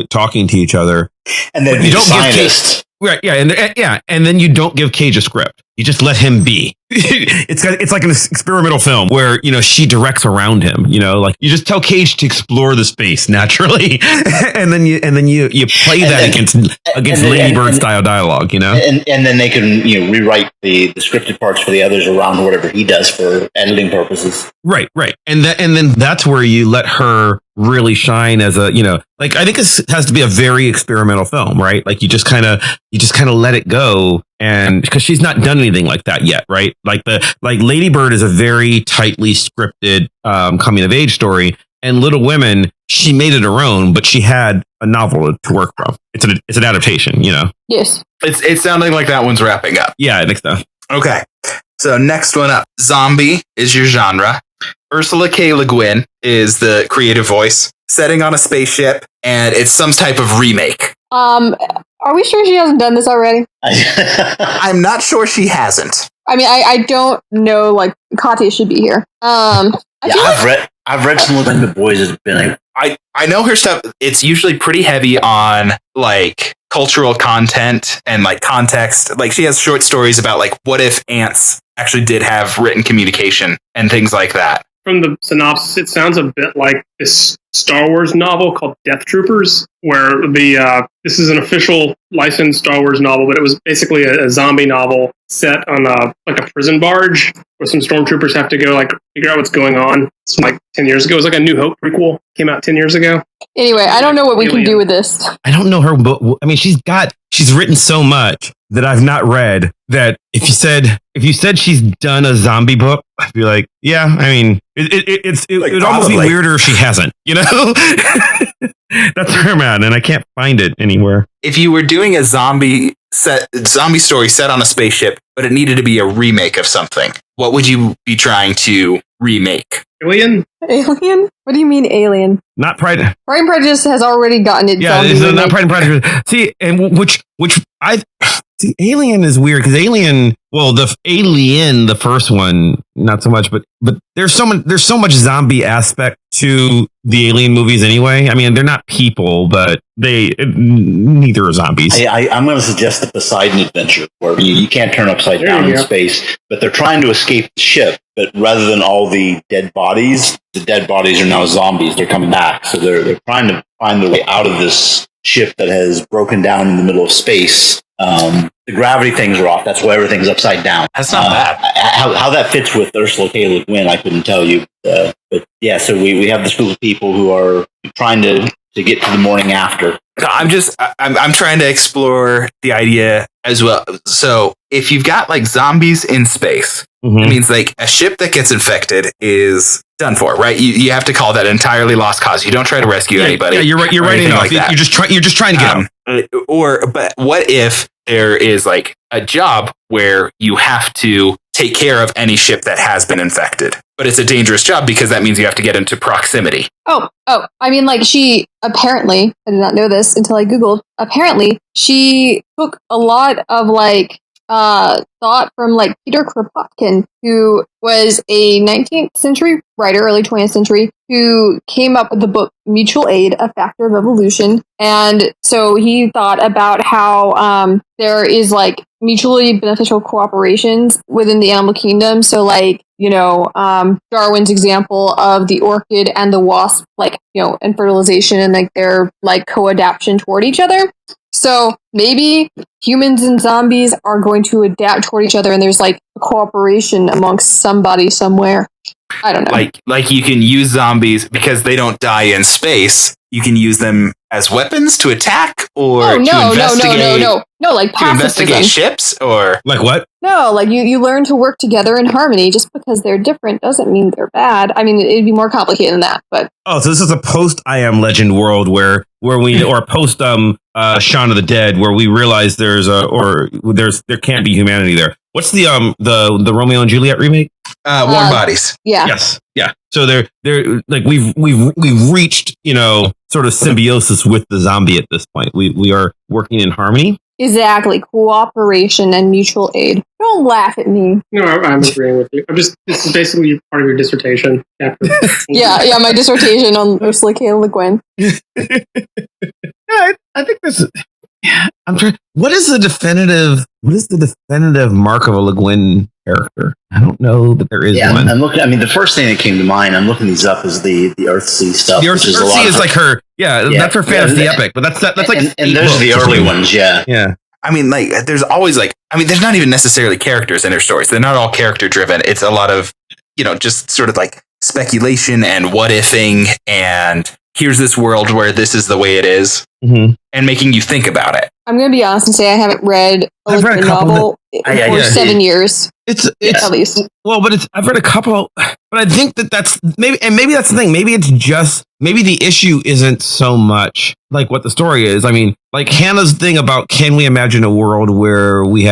talking to each other, and then you don't give right, yeah, and then you don't give Cage a script. You just let him be. It's like an experimental film where she directs around him. You just tell Cage to explore the space naturally, and then you play that against Lady Bird style dialogue. And then they can rewrite the scripted parts for the others around whatever he does for editing purposes. Right, and then that's where you let her really shine as a I think this has to be a very experimental film, right? You just kind of let it go, and because she's not done anything like that yet, right? Lady Bird is a very tightly scripted coming of age story, and Little Women, she made it her own, but she had a novel to work from. It's an adaptation, Yes, it's sounding like that one's wrapping up. Yeah, I think so. Okay, so next one up, zombie is your genre. Ursula K. Le Guin is the creative voice. Setting on a spaceship, and it's some type of remake. Are we sure she hasn't done this already? I'm not sure she hasn't. I mean, I don't know. Katya should be here. I've read some of the boys has been. I know her stuff. It's usually pretty heavy on cultural content and context. She has short stories about what if ants actually did have written communication and things like that. From the synopsis, it sounds a bit like this Star Wars novel called Death Troopers, where this is an official licensed Star Wars novel, but it was basically a zombie novel set on a prison barge where some stormtroopers have to go figure out what's going on. It's from 10 years ago. It was a New Hope prequel. Came out 10 years ago. Anyway, I don't know what we can do with this. I don't know her, but I mean, she's written so much that I've not read that if you said she's done a zombie book, I'd be like, yeah, I mean, it would almost be weirder if she hasn't, That's her, man, and I can't find it anywhere. If you were doing a zombie zombie story set on a spaceship, but it needed to be a remake of something. What would you be trying to remake? Alien? Alien? What do you mean Alien? Not Pride. Pride and Prejudice has already gotten it. Yeah, it's not Pride and Prejudice. See, and which I see. Alien is weird because Alien. Well, the Alien, the first one, not so much, but there's so much zombie aspect to the Alien movies anyway. I mean, they're not people, but neither are zombies. I'm going to suggest the Poseidon adventure, where you can't turn upside down in space, but they're trying to escape the ship. But rather than all the dead bodies are now zombies. They're coming back, so they're trying to find their way out of this ship that has broken down in the middle of space. The gravity things are off. That's why everything's upside down. That's not bad. How that fits with Ursula K. Le Guin, I couldn't tell you. But yeah, so we have this group of people who are trying to get to the morning after. I'm trying to explore the idea as well. So if you've got like zombies in space, it means like a ship that gets infected is done for, right? You have to call that entirely lost cause. You don't try to rescue anybody. Yeah, you're right. You're right. Like you're just trying to get them. But what if there is like a job where you have to take care of any ship that has been infected, but it's a dangerous job because that means you have to get into proximity. Oh, I mean, like she apparently, I did not know this until I Googled, apparently she took a lot of like thought from like Peter Kropotkin, who was a 19th century writer, early 20th century, who came up with the book Mutual Aid, A Factor of Evolution. And so he thought about how there is like mutually beneficial cooperations within the animal kingdom. So like, Darwin's example of the orchid and the wasp, like, and fertilization and like their like co-adaptation toward each other. So maybe humans and zombies are going to adapt toward each other and there's like a cooperation amongst somebody somewhere. I don't know. Like you can use zombies because they don't die in space. You can use them as weapons to attack or to investigate. No, like to investigate ships or like what? No, like you learn to work together in harmony. Just because they're different doesn't mean they're bad. I mean, it'd be more complicated than that. But so this is a post I Am Legend world where we or post Shaun of the Dead where we realize there can't be humanity there. What's the Romeo and Juliet remake? Warm Bodies. Yeah. Yes. Yeah. So they're like we've reached sort of symbiosis with the zombie at this point. We are working in harmony. Exactly. Cooperation and mutual aid. Don't laugh at me. No, I'm agreeing with you. This is basically part of your dissertation. yeah, my dissertation on Ursula K. Le Guin. I think this is. Yeah, I'm trying. What is the definitive mark of a Le Guin character? I don't know that there is one. I'm looking. I mean, the first thing that came to mind, I'm looking these up, is the Earthsea stuff. The Earthsea is like her. Yeah, that's her fantasy epic. But that's like. And those are the early ones. Yeah. Yeah. I mean, like, there's always there's not even necessarily characters in her stories. They're not all character driven. It's a lot of, just sort of like speculation and what ifing and here's this world where this is the way it is, and making you think about it. I'm going to be honest and say I haven't read a novel for 7 years. It's at least. Well, but I've read a couple, but I think that's maybe that's the thing. Maybe it's just the issue isn't so much like what the story is. I mean, like Hannah's thing about can we imagine a world where we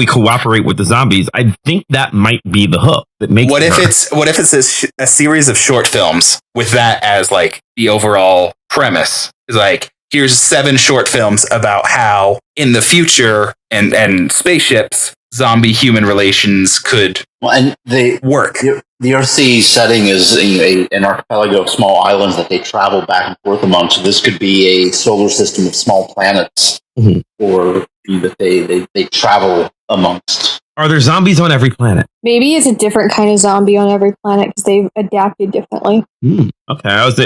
cooperate with the zombies? I think that might be the hook that makes. What if it's a series of short films with that as like the overall premise? Is like, here's 7 short films about how in the future and spaceships, zombie human relations could work. The Earthsea setting is an archipelago of small islands that they travel back and forth among. So this could be a solar system of small planets, or that they travel amongst. Are there zombies on every planet? Maybe it's a different kind of zombie on every planet because they've adapted differently. Okay, I was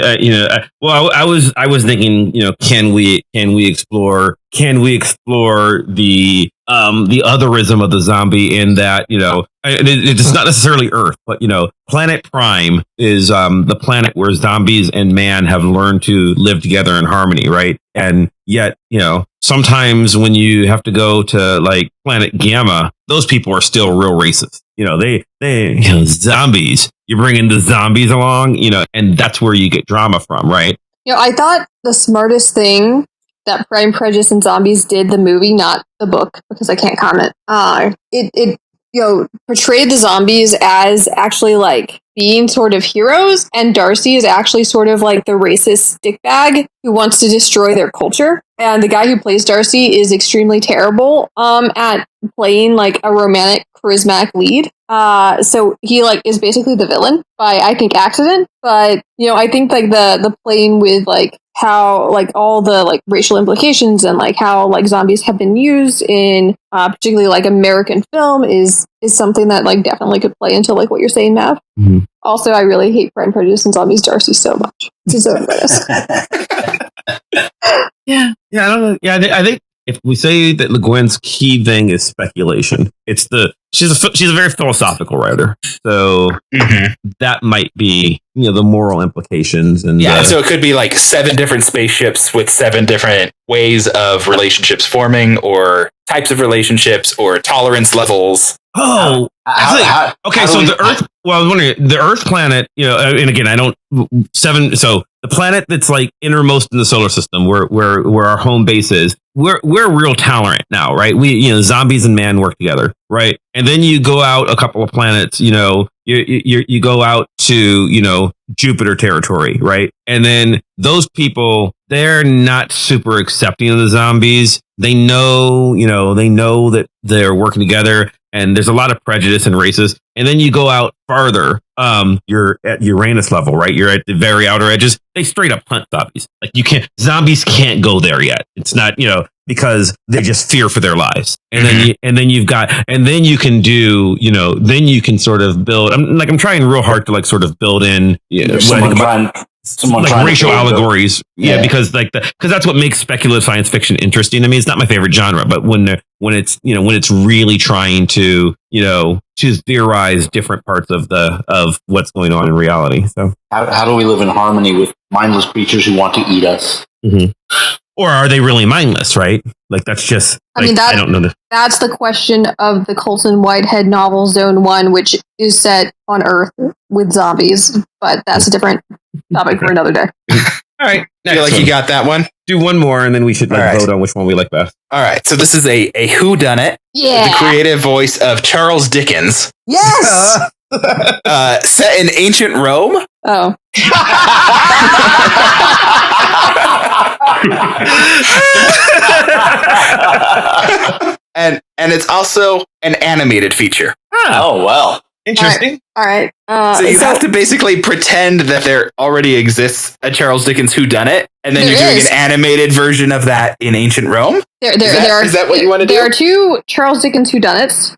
I was thinking, can we explore the otherism of the zombie in that, it's not necessarily Earth, but Planet Prime is the planet where zombies and man have learned to live together in harmony, right? And yet, sometimes when you have to go to like Planet Gamma, those people are still real racist. They zombies. You bring in the zombies along, and that's where you get drama from, right? I thought the smartest thing that Pride and Prejudice and Zombies did, the movie, not the book, because I can't comment. It portrayed the zombies as actually like being sort of heroes, and Darcy is actually sort of like the racist stickbag who wants to destroy their culture. And the guy who plays Darcy is extremely terrible at playing like a romantic, charismatic lead. So he like is basically the villain by, I think, accident. But I think like the playing with like how like all the like racial implications and like how like zombies have been used in particularly like American film is something that like definitely could play into like what you're saying, Mav. Mm-hmm. Also, I really hate Pride and Prejudice and Zombies Darcy so much. It's so embarrassing. Yeah, I don't know. Yeah, I think if we say that Le Guin's key thing is speculation, she's a very philosophical writer, so that might be the moral implications. And so it could be like 7 different spaceships with 7 different ways of relationships forming, or types of relationships, or tolerance levels. Oh, okay. So the Earth. Well, I was wondering, the Earth planet. And again, I don't 7. So the planet that's like innermost in the solar system, where our home base is, we're real tolerant now, right? We zombies and man work together, right? And then you go out a couple of planets, you go out to Jupiter territory, right? And then those people, they're not super accepting of the zombies. They know that they're working together, and there's a lot of prejudice and racism. And then you go out farther, you're at Uranus level, right? You're at the very outer edges. They straight up hunt zombies. Like zombies can't go there yet. It's not, because they just fear for their lives. And then you can do, then you can sort of build. I'm trying real hard to like sort of build in, like racial allegories, because that's what makes speculative science fiction interesting. I mean, it's not my favorite genre, but when it's really trying to theorize different parts of what's going on in reality. So how do we live in harmony with mindless creatures who want to eat us? Mm-hmm. Or are they really mindless, right? Like, that's just... I don't know. That's the question of the Colson Whitehead novel Zone 1, which is set on Earth with zombies. But that's a different topic for another day. All right. I feel like you got that one. Do one more, and then we should vote on which one we like best. All right. So this is a whodunit. Yeah. The creative voice of Charles Dickens. Yes! Set in ancient Rome. Oh. and it's also an animated feature. Oh, well. Interesting. All right. So you have to basically pretend that there already exists a Charles Dickens whodunit, and then you're doing an animated version of that in ancient Rome. Is that what you want to do? There are 2 Charles Dickens whodunits.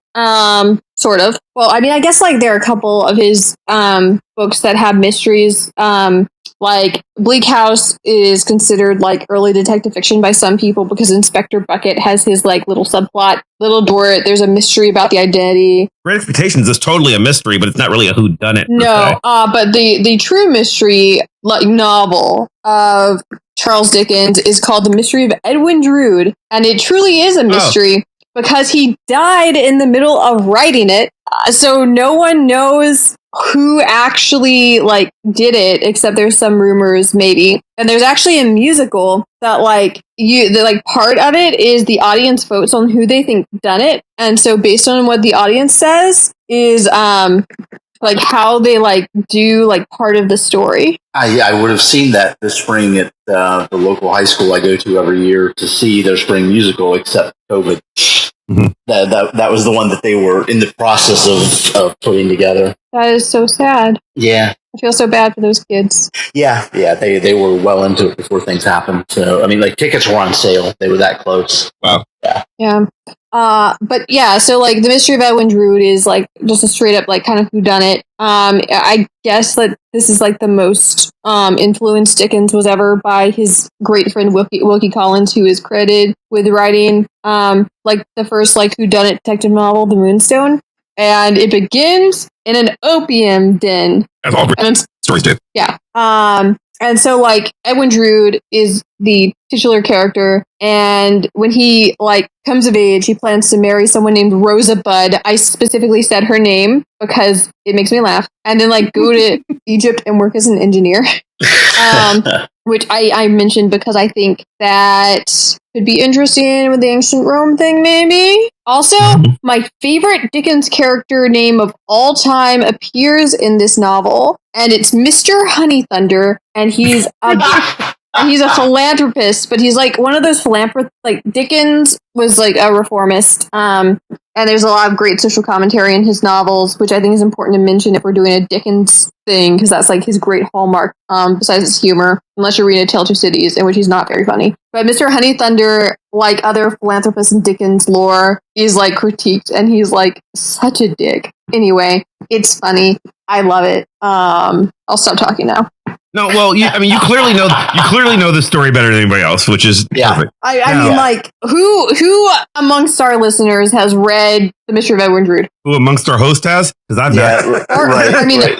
Sort of. Well, I mean, I guess like there are a couple of his books that have mysteries. Like Bleak House is considered like early detective fiction by some people because Inspector Bucket has his like little subplot. Little Dorrit, there's a mystery about the identity. Great Expectations is totally a mystery, but it's not really a whodunit. No, but the true mystery like novel of Charles Dickens is called The Mystery of Edwin Drude, and it truly is a mystery. Because he died in the middle of writing it, so no one knows who actually like did it, except there's some rumors maybe. And there's actually a musical that part of it is the audience votes on who they think done it, and so based on what the audience says is like how they like do like part of the story. I would have seen that this spring at the local high school I go to every year to see their spring musical, except COVID. Mm-hmm. That was the one that they were in the process of putting together. That is so sad. Yeah. I feel so bad for those kids. Yeah, they were well into it before things happened. So, I mean, like, tickets were on sale. They were that close. Wow. Yeah. But yeah, so like The Mystery of Edwin Drood is like just a straight up like kind of whodunit. I guess that this is like the most influenced Dickens was ever by his great friend Wilkie Collins, who is credited with writing like the first like whodunit detective novel, The Moonstone. And it begins in an opium den. As all stories do. Yeah. And so, like, Edwin Drude is the titular character, and when he, like, comes of age, he plans to marry someone named Rosa Bud. I specifically said her name because it makes me laugh. And then, like, go to Egypt and work as an engineer. Which I mentioned because I think that could be interesting with the ancient Rome thing, maybe. Also, my favorite Dickens character name of all time appears in this novel, and it's Mr. Honeythunder, and he's a philanthropist, but he's like one of those philanthropists. Like Dickens was like a reformist, and there's a lot of great social commentary in his novels, which I think is important to mention if we're doing a Dickens thing, because that's like his great hallmark. Besides his humor, unless you're reading A Tale of Two Cities, in which he's not very funny. But Mr. Honeythunder, like other philanthropists in Dickens lore, is like critiqued, and he's like such a dick. Anyway, it's funny. I love it. I'll stop talking now. No, well, you clearly know the story better than anybody else, which is perfect. I mean, like, who amongst our listeners has read The Mystery of Edwin Drood? Who amongst our host has? Because I've not.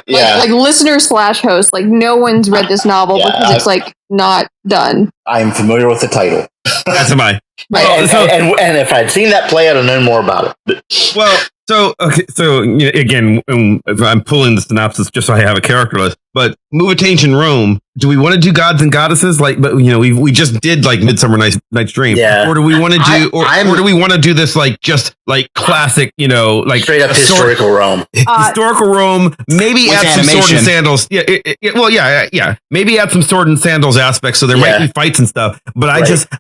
Like listener/host. Like, no one's read this novel because it's like not done. I'm familiar with the title. That's mine. Right. And if I'd seen that play, I'd have known more about it. Well, so again, if I'm pulling the synopsis just so I have a character list, but move to ancient Rome. Do we want to do gods and goddesses? Like, but we just did like Midsummer Night's Dream. Yeah. Or do we want to do, or do we want to do this like just like classic, like straight up historical Rome? Historical Rome. Maybe add some sword and sandals. Yeah. Maybe add some sword and sandals aspects, so there might be fights and stuff. But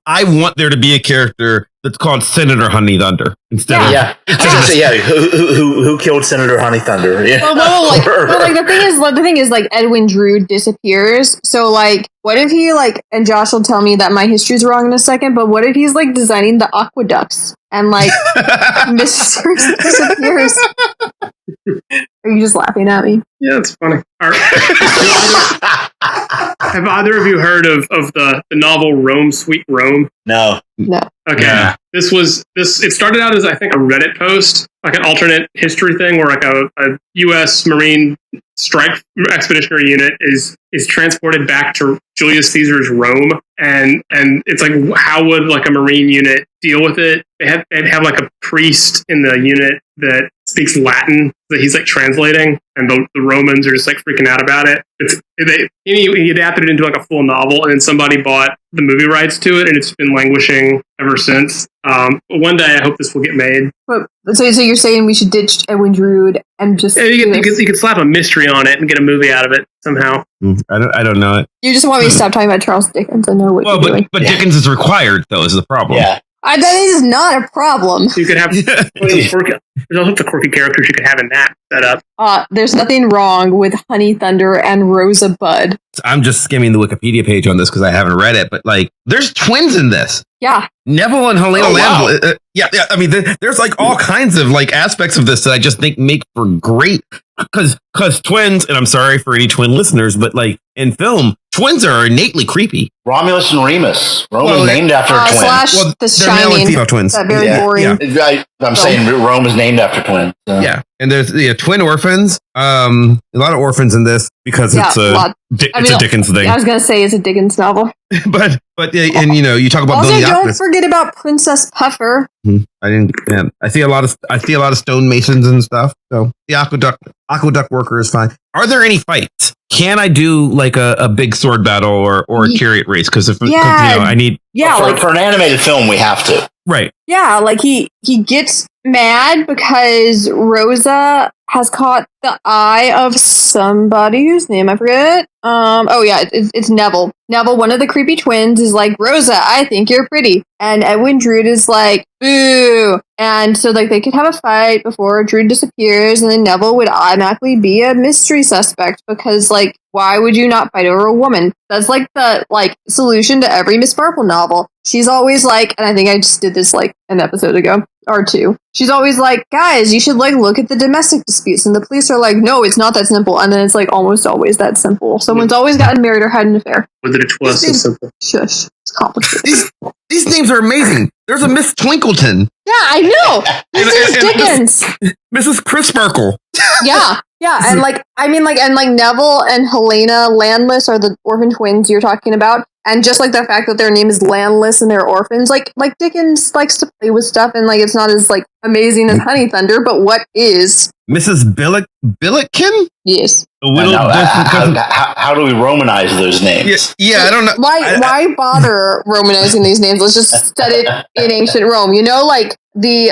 I want there to be a character that's called Senator Honeythunder instead of who killed Senator Honeythunder? Yeah. The thing is, like, Edwin Drood disappears. So, like, what if he, like, and Josh will tell me that my history's wrong in a second, but what if he's, like, designing the aqueducts and, like, Mr. disappears? Are you just laughing at me? Yeah, it's funny. Have either of you heard of the novel Rome, Sweet Rome? No. Okay. Yeah. It started out as, I think, a Reddit post, like an alternate history thing where like a U.S. Marine strike expeditionary unit is transported back to Julius Caesar's Rome, and it's like, how would like a Marine unit deal with it? They'd have like a priest in the unit that speaks Latin that he's like translating, and the Romans are just like freaking out about it. He adapted it into like a full novel, and then somebody bought the movie rights to it, and it's been languishing ever since. One day I hope this will get made. So you're saying we should ditch Edwin Drood and just you could slap a mystery on it and get a movie out of it somehow. I don't know it. You just want me to stop talking about Charles Dickens? I know what you're doing. But Dickens is required, though, is the problem. Yeah. That is not a problem. You could have there's also the quirky characters you could have in that setup. There's nothing wrong with Honeythunder and Rosa Bud. I'm just skimming the Wikipedia page on this because I haven't read it, but like, there's twins in this. Yeah. Neville and Helena Landville. Yeah. I mean, there's like all kinds of like aspects of this that I just think make for great, because twins, and I'm sorry for any twin listeners, but like in film, twins are innately creepy. Romulus and Remus. Rome is named after a twin. The Shining. Twins. That very boring. Yeah. I'm saying Rome is named after twins. So. Yeah. And there's twin orphans. A lot of orphans in this because it's a Dickens thing. I was going to say it's a Dickens novel. but and you talk about also don't forget about Princess Puffer. I didn't. Yeah, I see a lot of stonemasons and stuff. So the aqueduct worker is fine. Are there any fights? Can I do like a big sword battle or a chariot race? Because I need for an animated film we have to. Right. Yeah, like he gets mad because Rosa has caught the eye of somebody whose name I forget. It's Neville. Neville, one of the creepy twins, is like, Rosa, I think you're pretty. And Edwin Drood is like, boo. And so like they could have a fight before Drood disappears, and then Neville would automatically be a mystery suspect because like, why would you not fight over a woman? That's like the solution to every Miss Marple novel. She's always like, and I think I just did this like an episode ago or two. She's always like, guys, you should like look at the domestic disputes, and the police are like, no, it's not that simple. And then it's like almost always that simple. Someone's always gotten married or had an affair. Whether it was so simple. Shush, it's complicated. These names are amazing. There's a Miss Twinkleton. Yeah, I know. This is Dickens. Mrs. Chris Sparkle. Yeah. Yeah, and Neville and Helena Landless are the orphan twins you're talking about, and just like the fact that their name is Landless and they're orphans, like Dickens likes to play with stuff, and like it's not as like amazing as Honey Thunder, but what is Mrs. Billiken? Yes. How do we Romanize those names? Yeah, I don't know. Why bother Romanizing these names? Let's just set it in ancient Rome. You know, like the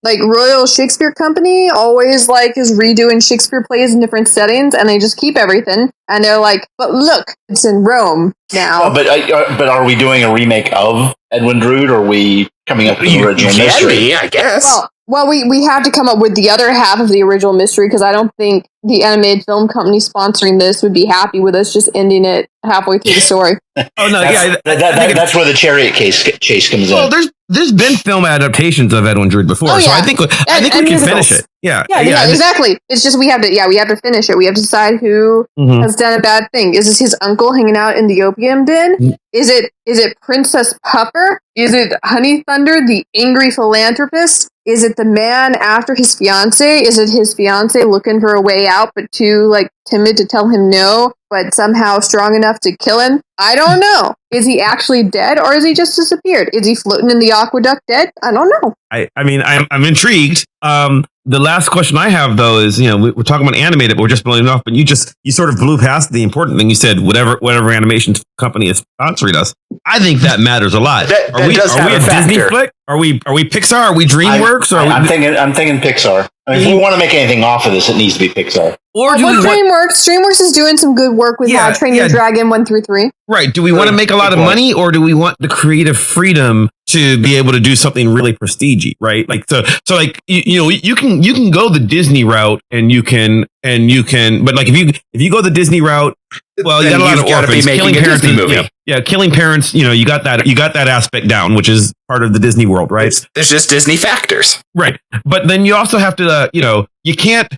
Royal Shakespeare Company always like is redoing Shakespeare plays in different settings, and they just keep everything. And they're like, but look, it's in Rome now. But are we doing a remake of Edwin Drude, or are we coming up with the original mystery? I guess. Well, we have to come up with the other half of the original mystery, because I don't think the animated film company sponsoring this would be happy with us just ending it halfway through the story. Oh no, that's where the chariot chase comes in. Well, there's been film adaptations of Edwin Drood before, so I think we can finish it. Yeah, exactly. It's just we have to finish it. We have to decide who has done a bad thing. Is this his uncle hanging out in the opium den? Is it Princess Puffer? Is it Honey Thunder, the angry philanthropist? Is it the man after his fiance? Is it his fiance looking for a way out, but too like timid to tell him no, but somehow strong enough to kill him? I don't know. Is he actually dead, or is he just disappeared? Is he floating in the aqueduct dead? I don't know. I'm intrigued. The last question I have, though, is, we're talking about animated, but we're just blowing it off. But you sort of blew past the important thing. You said whatever animation company is sponsoring us. I think that matters a lot. Are we a Disney flick? Are we Pixar? Are we DreamWorks? I'm thinking Pixar. I mean, if we want to make anything off of this, it needs to be Pixar. Or DreamWorks? DreamWorks is doing some good work with How to Train Your Dragon 1 through 3. Right. Do we want to make a lot of money, or do we want the creative freedom to be able to do something really prestige, right? Like so like you can go the Disney route, and you can but like if you go the Disney route, well, you got a lot of orphans, killing parents, movie. Yeah, killing parents, you got that aspect down, which is part of the Disney world, right? There's just Disney factors. Right. But then you also have to you can't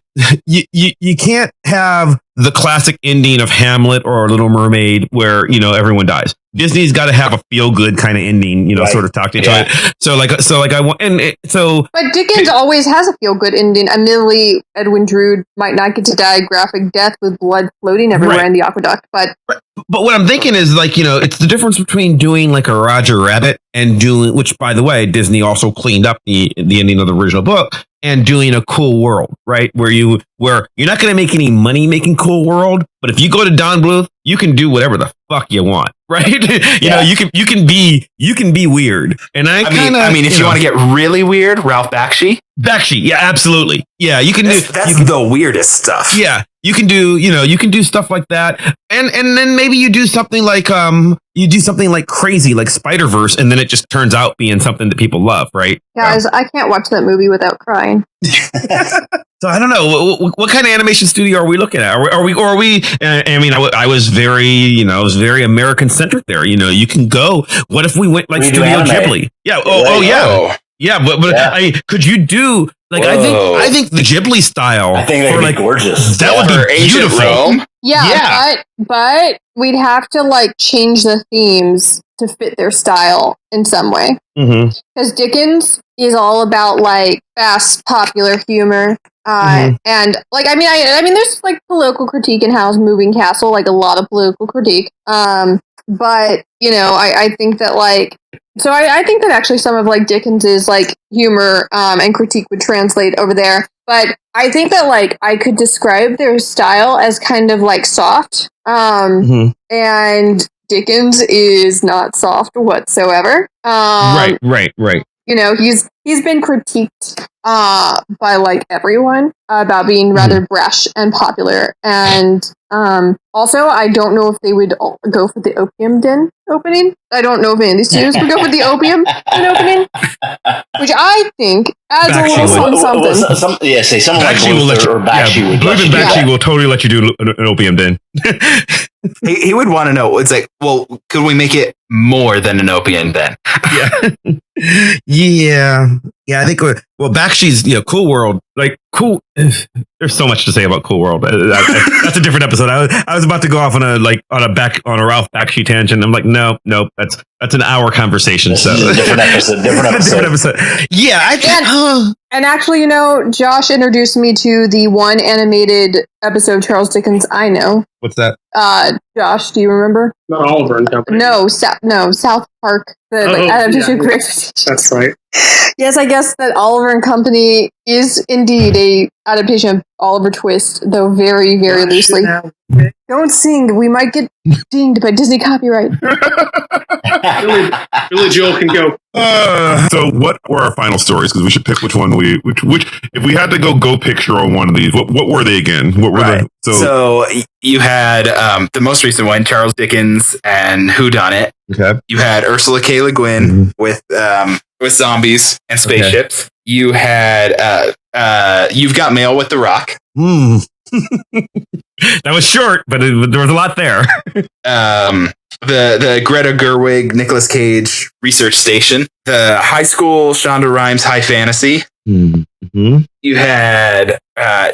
have the classic ending of Hamlet or Little Mermaid where, everyone dies. Disney's got to have a feel good kind of ending, right. Sort of talk to each other. But Dickens always has a feel good ending. Admittedly, Edwin Drood might not get to die a graphic death with blood floating everywhere in the aqueduct, but what I'm thinking is it's the difference between doing like a Roger Rabbit and doing, which by the way, Disney also cleaned up the ending of the original book, and doing a Cool World, right? Where you're not going to make any money making Cool World, but if you go to Don Bluth, you can do whatever the fuck you want, right? You can be weird. And I mean, if you want to get really weird, Ralph Bakshi, yeah, absolutely. Yeah, you can do the weirdest stuff. Yeah. You can do stuff like that, and then maybe you do something like crazy, like Spider-Verse, and then it just turns out being something that people love, right? Guys, I can't watch that movie without crying. So I don't know what kind of animation studio are we looking at? Are we? I was very American centric there. You can go. What if we went like Studio Ghibli? Yeah. Yeah. Yeah, but could you do like I think the Ghibli style? I think that'd be gorgeous. That would be beautiful. Rome. Yeah. But we'd have to like change the themes to fit their style in some way. Because Dickens is all about like fast, popular humor. And like I mean, there's like political critique in Howl's Moving Castle, like a lot of political critique. But I think that like. So I think that actually some of like Dickens's like humor and critique would translate over there. But I think that like I could describe their style as kind of like soft. And Dickens is not soft whatsoever. Right. He's been critiqued by like everyone about being rather brash and popular. And also, I don't know if they would go for the Opium Den opening. I don't know if any of these studios would go for the Opium Den opening, which I think adds a little something. Someone like Bluth or Bakshi would. Bluth and Bakshi will totally let you do an Opium Den. He would want to know. It's like, well, could we make it more than an Opium Den? Yeah. I think Well, Bakshi's, Cool World, cool. There's so much to say about Cool World. That's a different episode. I was about to go off on a Ralph Bakshi tangent. I'm like, no, that's an hour conversation. This so is a different episode. different episode. Yeah, And actually, Josh introduced me to the one animated episode of Charles Dickens I know. What's that? Josh, do you remember? Not Oliver and Company. No, South Park. The adaptation of Great Expectations. That's right. Yes, I guess that Oliver and Company is indeed a adaptation of Oliver Twist, though very, very loosely. Don't sing. We might get dinged by Disney copyright. Billy Joel can go. So what were our final stories? Because we should pick which one which if we had to go picture on one of these, what were they again? What were they? So you had the most recent one, Charles Dickens and Whodunit. Okay. You had Ursula K. Le Guin with zombies and spaceships. Okay. You had You've Got Mail with The Rock. That was short, but there was a lot there. The Greta Gerwig, Nicolas Cage research station. The high school Shonda Rhimes high fantasy. Mm-hmm. You had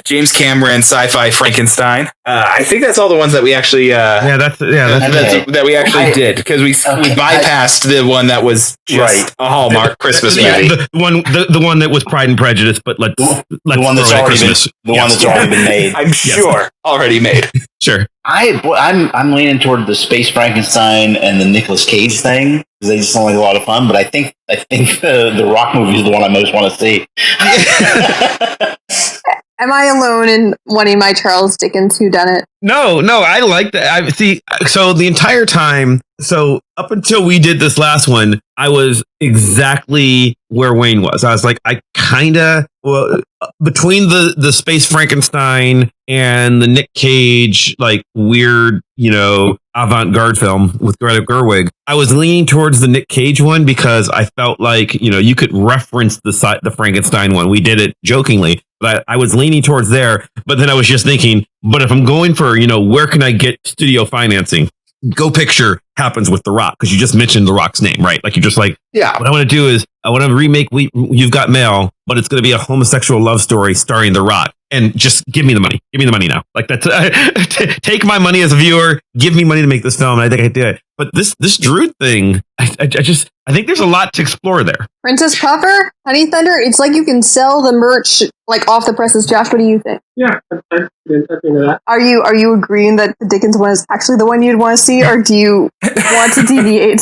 James Cameron sci-fi Frankenstein. I think that's all the ones that we actually that we actually did, because we bypassed the one that was just a Hallmark Christmas movie. The one that was Pride and Prejudice, but let's the one that's already been made. I'm sure already made. Sure. I'm leaning toward the Space Frankenstein and the Nicolas Cage thing, because they just sound like a lot of fun. But I think the Rock movie is the one I most want to see. Am I alone in wanting my Charles Dickens whodunit? No, I like that. So the entire time, up until we did this last one, I was exactly where Wayne was. I was like, between the Space Frankenstein and the Nick Cage, weird, avant-garde film with Greta Gerwig, I was leaning towards the Nick Cage one because I felt like, you could reference the Frankenstein one. We did it jokingly, but I was leaning towards there. But then I was just thinking, but if I'm going for, where can I get studio financing? Go Picture happens with The Rock, because you just mentioned The Rock's name, right? You're just like, yeah. What I want to do is I want to remake You've Got Mail, but it's going to be a homosexual love story starring The Rock, and just give me the money. Give me the money now. Take my money as a viewer. Give me money to make this film, and I think I do it. But this Drude thing, I think there's a lot to explore there. Princess Puffer, Honey Thunder. It's like you can sell the merch off the presses. Josh, what do you think? Yeah, I think of that. Are you agreeing that the Dickens one is actually the one you'd want to see, or do you want to deviate?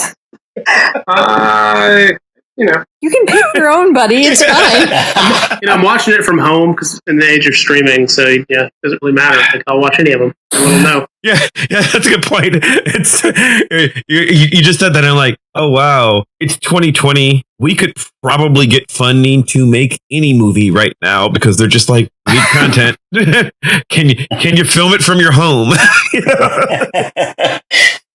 You can pick your own, buddy. It's fine. I'm watching it from home because in the age of streaming, so it doesn't really matter. I'll watch any of them. I won't know. Yeah, that's a good point. It's you just said that, and I'm like, oh wow, it's 2020. We could probably get funding to make any movie right now because they're just like, we need content. Can you film it from your home?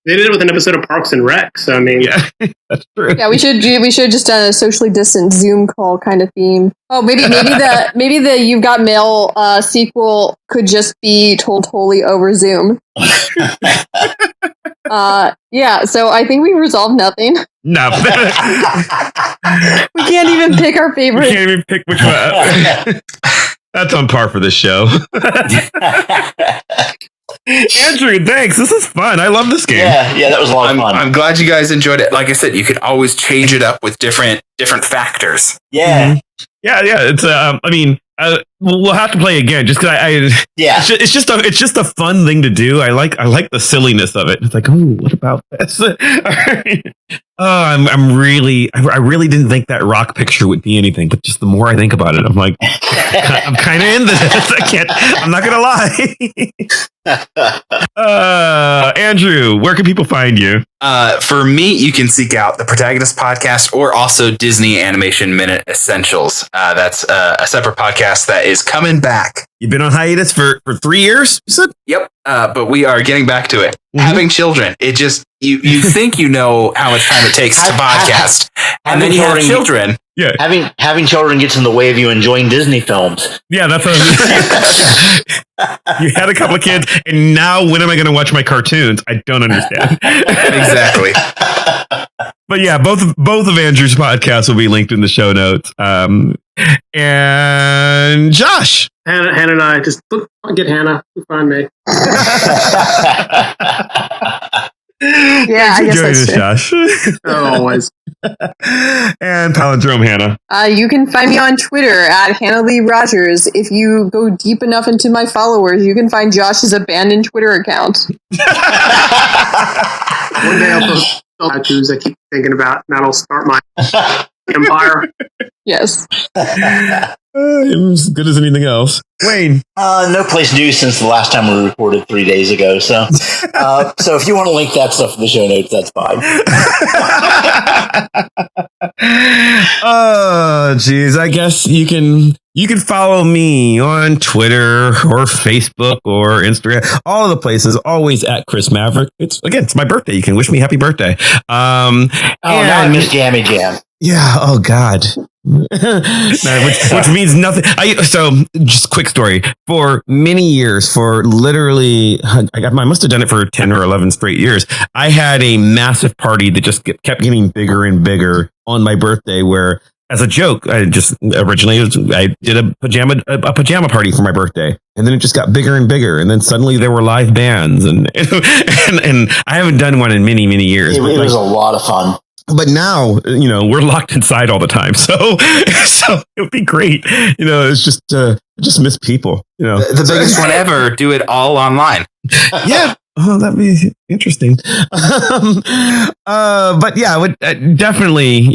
They did it with an episode of Parks and Rec, so I mean, yeah, that's true. Yeah, we should have just done a socially distant Zoom call kind of theme. Oh, maybe the You've Got Mail sequel could just be told wholly over Zoom. Yeah, so I think we resolved nothing. No. We can't even pick our favorite. We can't even pick which one. That's on par for this show. Andrew, thanks. This is fun. I love this game. Yeah, that was a lot of fun. I'm glad you guys enjoyed it. Like I said, you could always change it up with different factors. Yeah. Mm-hmm. Yeah. It's we'll have to play again just because it's just a fun thing to do. I like the silliness of it. It's like, oh, what about this? I really didn't think that Rock picture would be anything, but just the more I think about it, I'm like, I'm kind of into this. I'm not gonna lie. Andrew, where can people find you? For me, you can seek out the Protagonist Podcast or also Disney Animation Minute Essentials. That's a separate podcast that is coming back. You've been on hiatus for 3 years, you said? Yep. But we are getting back to it. Mm-hmm. Having children, it just you think you know how much time it takes to podcast, and then you have children. Yeah. Having children gets in the way of you enjoying Disney films. Yeah, that's what you had a couple of kids, and now when am I going to watch my cartoons? I don't understand. Exactly. But yeah, both of Andrew's podcasts will be linked in the show notes. And Josh. Hannah and I just get Hannah. You find me. Yeah, I guess that's true. Josh. Always. And Palindrome Hannah. You can find me on Twitter at Hannah Lee Rogers. If you go deep enough into my followers, you can find Josh's abandoned Twitter account. One day I'll post tattoos I keep thinking about, and that'll start my empire. Yes. As good as anything else. Wayne. No place new since the last time we recorded 3 days ago. So if you want to link that stuff in the show notes, that's fine. Oh, geez. I guess you can follow me on Twitter or Facebook or Instagram. All of the places, always at Chris Maverick. It's my birthday. You can wish me happy birthday. Now I miss Jammy Jam. Yeah. Oh God. which means nothing. So just quick story. For many years, for literally, I must have done it for 10 or 11 straight years. I had a massive party that just kept getting bigger and bigger on my birthday, where as a joke, I did a pajama party for my birthday, and then it just got bigger and bigger, and then suddenly there were live bands, and I haven't done one in many years. It was a lot of fun. But now, we're locked inside all the time, so it would be great. It's just miss people. The biggest one ever. Do it all online. Yeah. Oh, that'd be interesting. But yeah, I would definitely,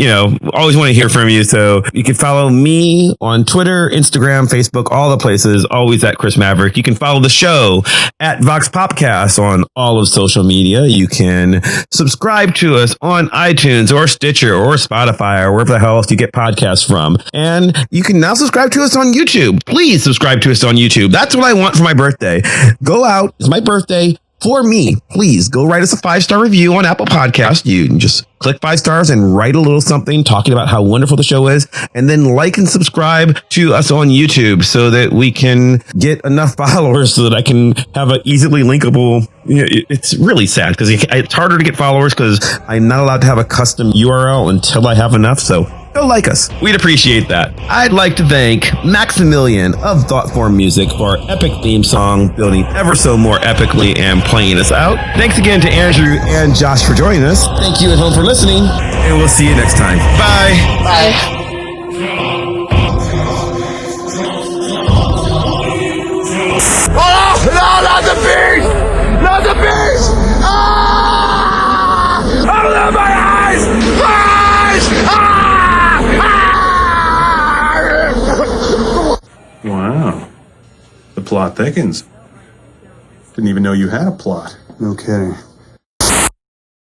always want to hear from you. So you can follow me on Twitter, Instagram, Facebook, all the places, always at Chris Maverick. You can follow the show at Vox Popcast on all of social media. You can subscribe to us on iTunes or Stitcher or Spotify or wherever the hell else you get podcasts from. And you can now subscribe to us on YouTube. Please subscribe to us on YouTube. That's what I want for my birthday. Go out. It's my birthday. For me, please go write us a 5-star review on Apple Podcasts. You can just click 5 stars and write a little something talking about how wonderful the show is, and then like and subscribe to us on YouTube so that we can get enough followers so that I can have an easily linkable. It's really sad because it's harder to get followers because I'm not allowed to have a custom URL until I have enough. So go like us. We'd appreciate that. I'd like to thank Maximilian of Thoughtform Music for our epic theme song, building ever so more epically and playing us out. Thanks again to Andrew and Josh for joining us. Thank you at home for listening, and we'll see you next time. Bye. Bye. Oh, no, not the beast! Not the beast! Ah! Open up my eyes! Eyes! Ah! Wow. The plot thickens. Didn't even know you had a plot. No kidding.